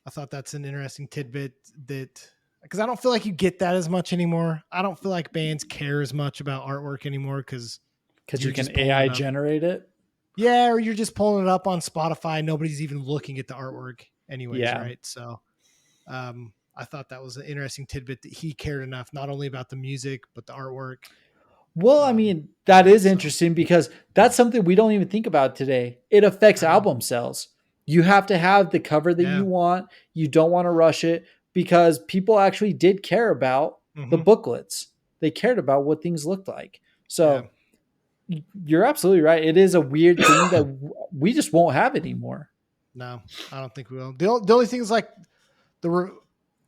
I thought that's an interesting tidbit that because I don't feel like you get that as much anymore. I don't feel like bands care as much about artwork anymore because Because you're you just can pulling AI it up. generate it. Yeah, or you're just pulling it up on Spotify. Nobody's even looking at the artwork anyways, Yeah. right? So I thought that was an interesting tidbit that he cared enough, not only about the music, but the artwork. Well, I mean, that is so- interesting because that's something we don't even think about today. It affects I know. album sales. You have to have the cover that Yeah. you want. You don't want to rush it because people actually did care about the Mhm. booklets. They cared about what things looked like. So you're absolutely right. It is a weird thing that we just won't have anymore. No, I don't think we will. The only thing is like the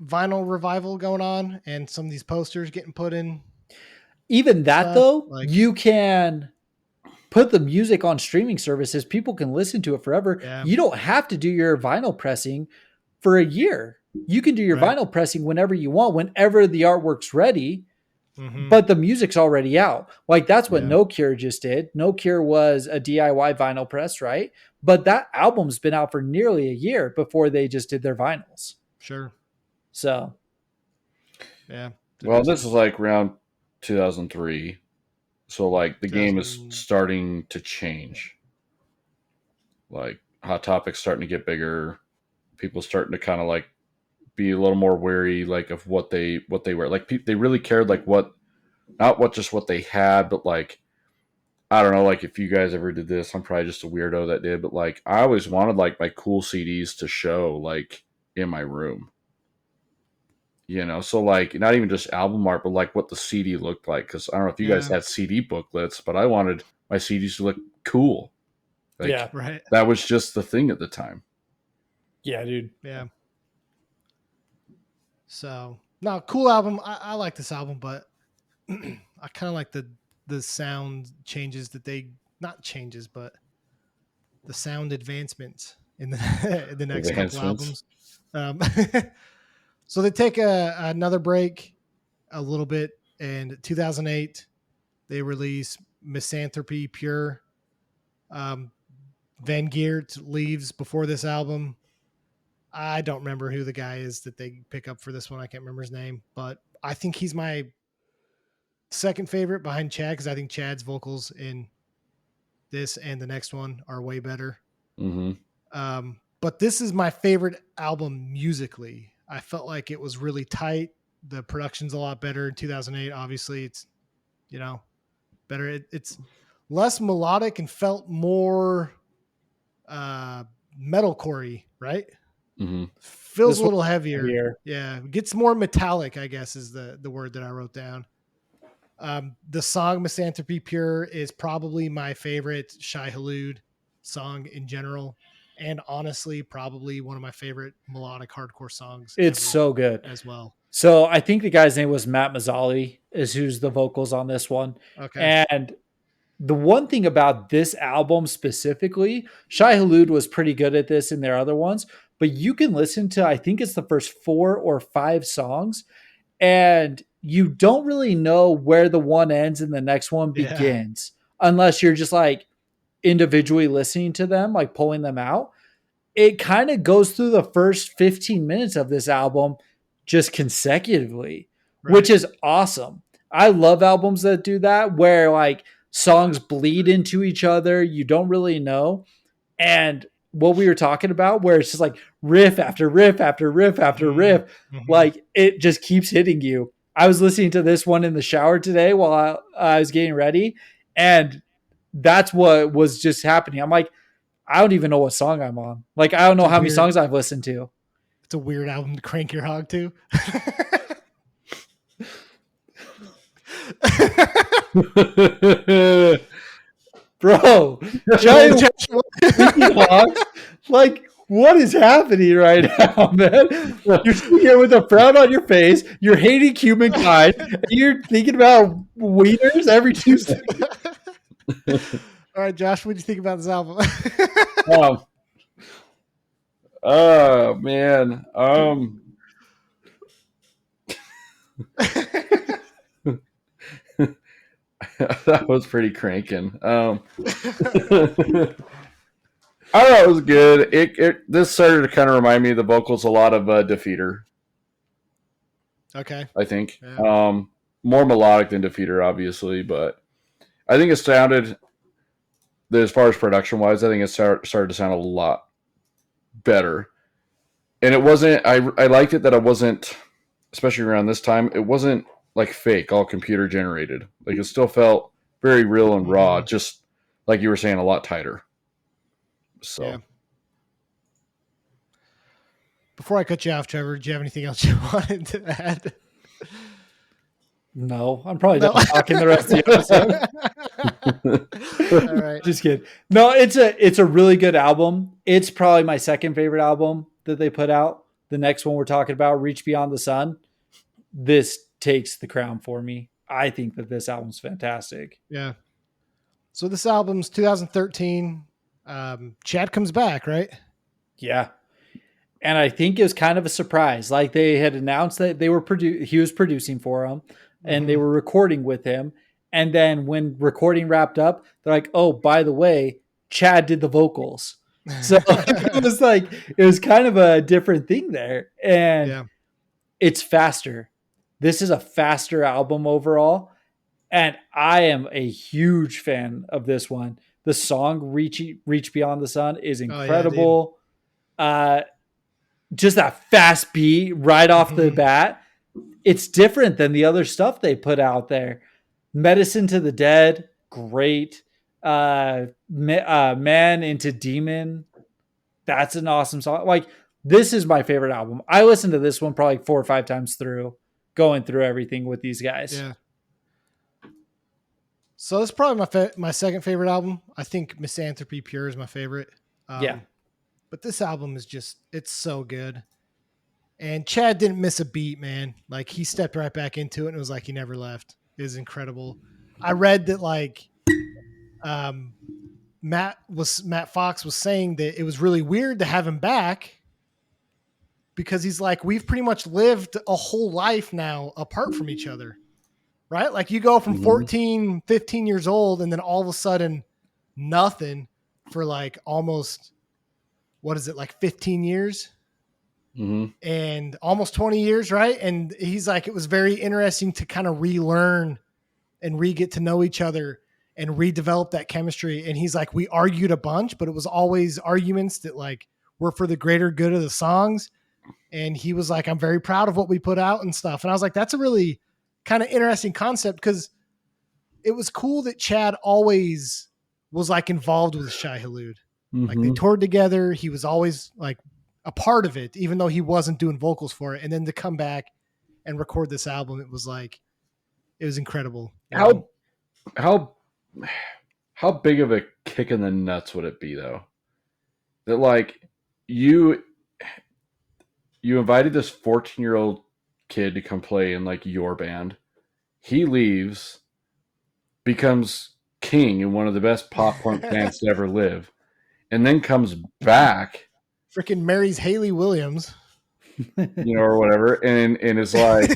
vinyl revival going on and some of these posters getting put in. Even that, Stuff, though, like- you can put the music on streaming services. People can listen to it forever. Yeah. You don't have to do your vinyl pressing for a year. You can do your Right. vinyl pressing whenever you want, whenever the artwork's ready, Mhm. but the music's already out. Like, that's what Yeah. No Cure just did. No Cure was a DIY vinyl press, right? But that album's been out for nearly a year before they just did their vinyls. Sure. So, Yeah. Well, this is like around 2003. So like the game is 2000. starting to change. Like Hot Topic's starting to get bigger. People starting to kind of like be a little more wary like of what they were. Like they really cared like what not what just what they had, but like I don't know, like if you guys ever did this, I'm probably just a weirdo that did, but like I always wanted like my cool CDs to show like in my room. You know, so like not even just album art, but like what the CD looked like. Because I don't know if you guys Yeah. had CD booklets, but I wanted my CDs to look cool. Like yeah. Right. that was just the thing at the time. Yeah, dude. Yeah. So no, cool album. I like this album, but I kind of like the sound changes that they not changes, but the sound advancements in the in the next couple albums. Advancements. So they take another break a little bit, and 2008 they release Misanthropy Pure. Van Geert leaves before this album. I don't remember who the guy is that they pick up for this one. I can't remember his name, but I think he's my second favorite behind Chad because I think Chad's vocals in this and the next one are way better. Mm-hmm. But this is my favorite album musically. I felt like it was really tight. The production's a lot better in 2008. Obviously, it's better. It's less melodic and felt more metalcore-y, right? Mm-hmm. Feels This a little one's heavier. heavier. Yeah, gets more metallic, I guess, is the word that I wrote down. The song Misanthropy Pure is probably my favorite Shai Hulud song in general. And honestly, probably one of my favorite melodic hardcore songs It's ever so good. as well. So I think the guy's name was Matt Mazzali, is who's the vocals on this one. Okay. And the one thing about this album specifically, Shai Hulud was pretty good at this in their other ones, but you can listen to, I think it's the first 4 or 5 songs, and you don't really know where the one ends and the next one Yeah. begins unless you're just like individually listening to them, like pulling them out. It kind of goes through the first 15 minutes of this album just consecutively, which Right. is awesome. I love albums that do that where like songs bleed into each other. You don't really know. And what we were talking about, where it's just like riff after riff after riff after riff, Mm-hmm. like it just keeps hitting you. I was listening to this one in the shower today while I was getting ready, and that's what was just happening. I'm like, I don't even know what song I'm on. Like, I don't know how many songs I've listened to. It's a weird album to crank your hog to. Bro, giant hogs. Like, what is happening right now, man? You're sitting here with a frown on your face. You're hating humankind. And you're thinking about wieners every Tuesday. All right, Josh, what do you think about this album? Um, oh man. That was pretty cranking. I don't know, it was good. This started to kind of remind me of the vocals a lot of Defeater. Okay. I think Yeah. more melodic than Defeater, obviously, but I think it sounded, as far as production wise, I think it started to sound a lot better. And it wasn't. I liked it that it wasn't, especially around this time. It wasn't like fake, all computer generated. Like it still felt very real and raw, just like you were saying, a lot tighter. So. Yeah. Before I cut you off, Trevor, do you have anything else you wanted to add? No, I'm probably done talking the rest of the episode. All right. Just kidding. No, it's a really good album. It's probably my second favorite album that they put out. The next one we're talking about, Reach Beyond the Sun. This takes the crown for me. I think that this album's fantastic. Yeah. So this album's 2013. Chad comes back, right? Yeah. And I think it was kind of a surprise. Like they had announced that he was producing for them and they were recording with him. And then when recording wrapped up, they're like, oh, by the way, Chad did the vocals. So it was kind of a different thing there. And it's faster. This is a faster album overall. And I am a huge fan of this one. The song Reach Beyond the Sun is incredible. Just that fast beat right off the bat. It's different than the other stuff they put out there. Medicine to the Dead, great. Man into Demon, that's an awesome song. Like, this is my favorite album. I listened to this one probably 4 or 5 times through, going through everything with these guys. Yeah. So it's probably my second favorite album. I think Misanthropy Pure is my favorite. Yeah. But this album is it's so good. And Chad didn't miss a beat, man. Like he stepped right back into it and it was like he never left. It was incredible. I read that like Matt Fox was saying that it was really weird to have him back because he's like, we've pretty much lived a whole life now apart from each other. Right? Like you go from 14, 15 years old and then all of a sudden nothing for like almost, what is it, like 15 years? And almost 20 years, right? And he's like, it was very interesting to kind of relearn and get to know each other and redevelop that chemistry. And he's like, we argued a bunch, but it was always arguments that like were for the greater good of the songs. And he was like, I'm very proud of what we put out and stuff. And I was like, that's a really kind of interesting concept because it was cool that Chad always was like involved with Shai Hulud. Like they toured together. He was always like a part of it, even though he wasn't doing vocals for it. And then to come back and record this album, it was incredible. How big of a kick in the nuts would it be though? That like you invited this 14-year-old kid to come play in like your band. He leaves, becomes king in one of the best pop punk bands to ever live, and then comes back, Freaking marries Haley Williams. or whatever, and is like,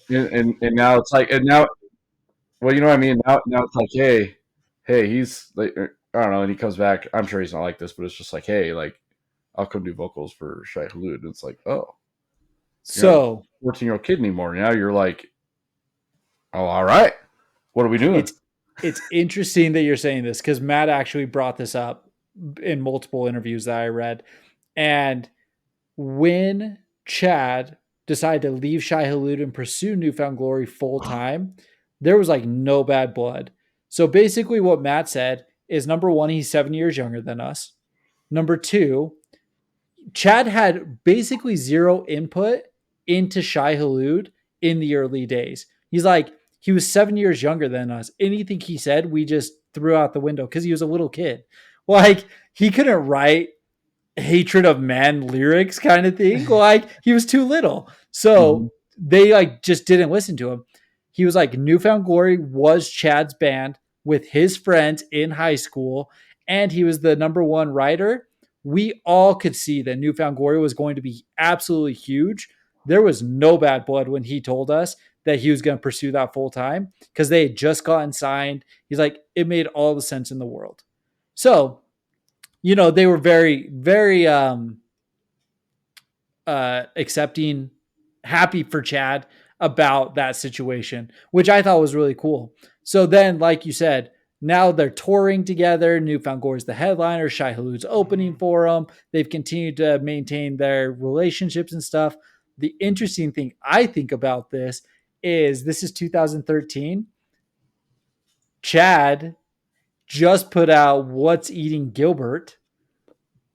and now it's like, and now, well, you know what I mean? Now it's like, hey, he's like, I don't know, and he comes back. I'm sure he's not like this, but it's just like, hey, like, I'll come do vocals for Shai Hulud. And it's like, oh, you're not So a 14-year-old kid anymore. Now you're like, oh, all right. What are we doing? it's interesting that you're saying this because Matt actually brought this up in multiple interviews that I read. And when Chad decided to leave Shai Hulud and pursue Newfound Glory full time, there was like no bad blood. So basically, what Matt said is number one, he's 7 years younger than us. Number two, Chad had basically zero input into Shai Hulud in the early days. He's like, he was 7 years younger than us. Anything he said, we just threw out the window because he was a little kid. Like, he couldn't write hatred of man lyrics kind of thing. Like, he was too little. So they like just didn't listen to him. He was like, Newfound Glory was Chad's band with his friends in high school, and he was the number one writer. We all could see that Newfound Glory was going to be absolutely huge. There was no bad blood when he told us that he was going to pursue that full time because they had just gotten signed. He's like, it made all the sense in the world. So, they were very, very accepting, happy for Chad about that situation, which I thought was really cool. So then, like you said, now they're touring together. Newfound Glory is the headliner. Shai Hulud's opening for them. They've continued to maintain their relationships and stuff. The interesting thing I think about this is 2013. Chad just put out What's Eating Gilbert,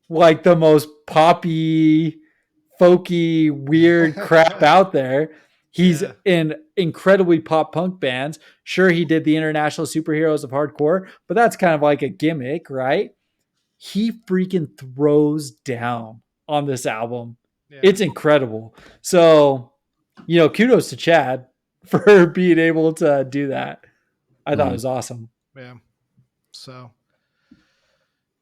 like the most poppy, folky, weird crap out there. He's in incredibly pop punk bands. Sure, he did the International Superheroes of Hardcore, but that's kind of like a gimmick, right? He freaking throws down on this album. Yeah. It's incredible. So, kudos to Chad for being able to do that. I thought it was awesome. Yeah. So,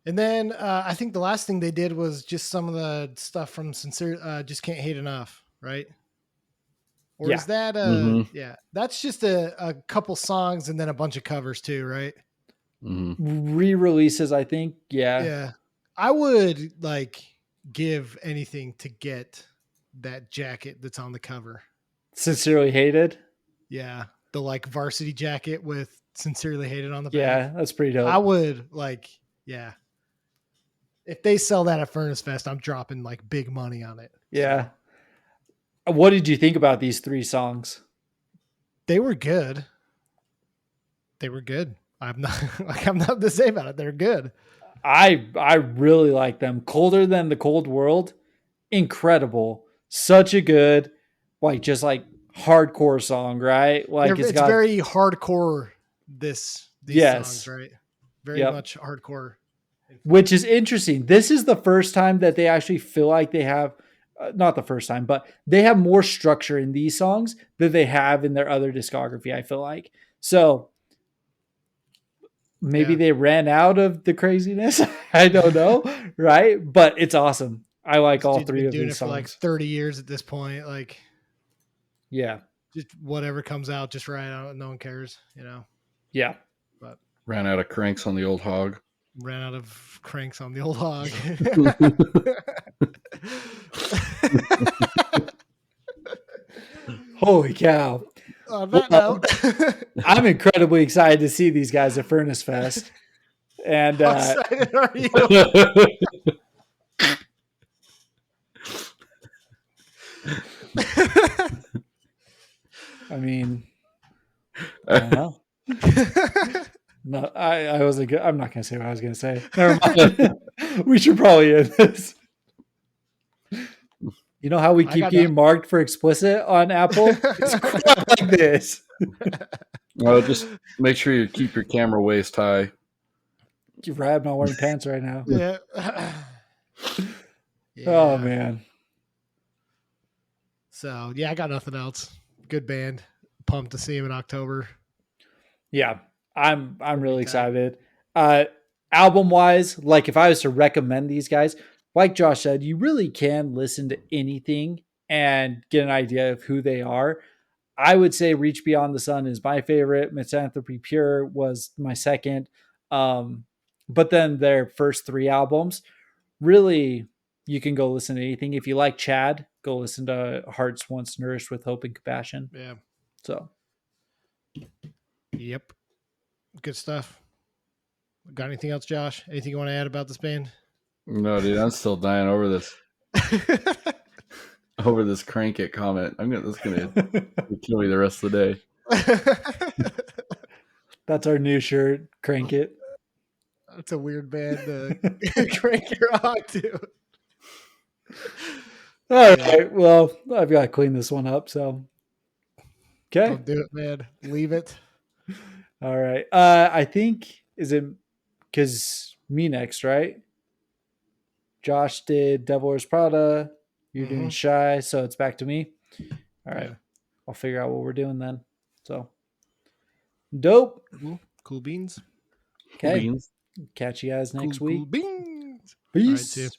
and then I think the last thing they did was just some of the stuff from Sincere, Just Can't Hate Enough, right? Or is that that's just a couple songs and then a bunch of covers too, right? Re-releases, I think. Yeah. I would give anything to get that jacket that's on the cover. Sincerely Hated? Yeah. The varsity jacket with Sincerely Hated on the back. Yeah, that's pretty dope. I would if they sell that at Furnace Fest, I'm dropping big money on it. Yeah. So. What did you think about these 3 songs? They were good. I'm not to say about it. They're good. I really like them. Colder Than the Cold World, incredible. Such a good, just hardcore song, right? It's very hardcore. These songs, right? Very much hardcore. Which is interesting. This is the first time that they actually feel like they have, not the first time, but they have more structure in these songs than they have in their other discography, I feel like. So maybe they ran out of the craziness. I don't know, right? But it's awesome. I like all 3 of these songs. Doing it for 30 years at this point. Yeah. Just whatever comes out, just right out. No one cares, Yeah. But ran out of cranks on the old hog. Ran out of cranks on the old hog. Holy cow. On that note. I'm incredibly excited to see these guys at Furnace Fest. And how excited are you? I mean, I don't know. No, I wasn't good. I'm not going to say what I was going to say. Never mind. We should probably end this. You know how we keep getting marked for explicit on Apple? It's crap like this. Well, just make sure you keep your camera waist high. You're right. I'm not wearing pants right now. Yeah. Oh, man. So yeah, I got nothing else. Good band. Pumped to see him in October. Yeah, I'm It'll be really tight. excited. Album wise, like if I was to recommend these guys, like Josh said, you really can listen to anything and get an idea of who they are. I would say Reach Beyond the Sun is my favorite. Misanthropy Pure was my second. But then their first three albums, really, you can go listen to anything. If you like Chad, go listen to Hearts Once Nourished with Hope and Compassion. Yeah. So, Yep. Good stuff. Got anything else, Josh? Anything you want to add about this band? No, dude, I'm still dying over this Crank It comment. That's gonna kill me the rest of the day. that's our new shirt. Crank it. That's a weird band to crank your on to. All right. Well, I've got to clean this one up. So, okay. Don't do it, man. Leave it. All right. I think, is it because me next, right? Josh did Devil Wears Prada. You're doing Shy. So it's back to me. All right. Yeah. I'll figure out what we're doing then. So, dope. Cool beans. Okay. Beans. Catch you guys next week. Cool beans. Peace. All right, too.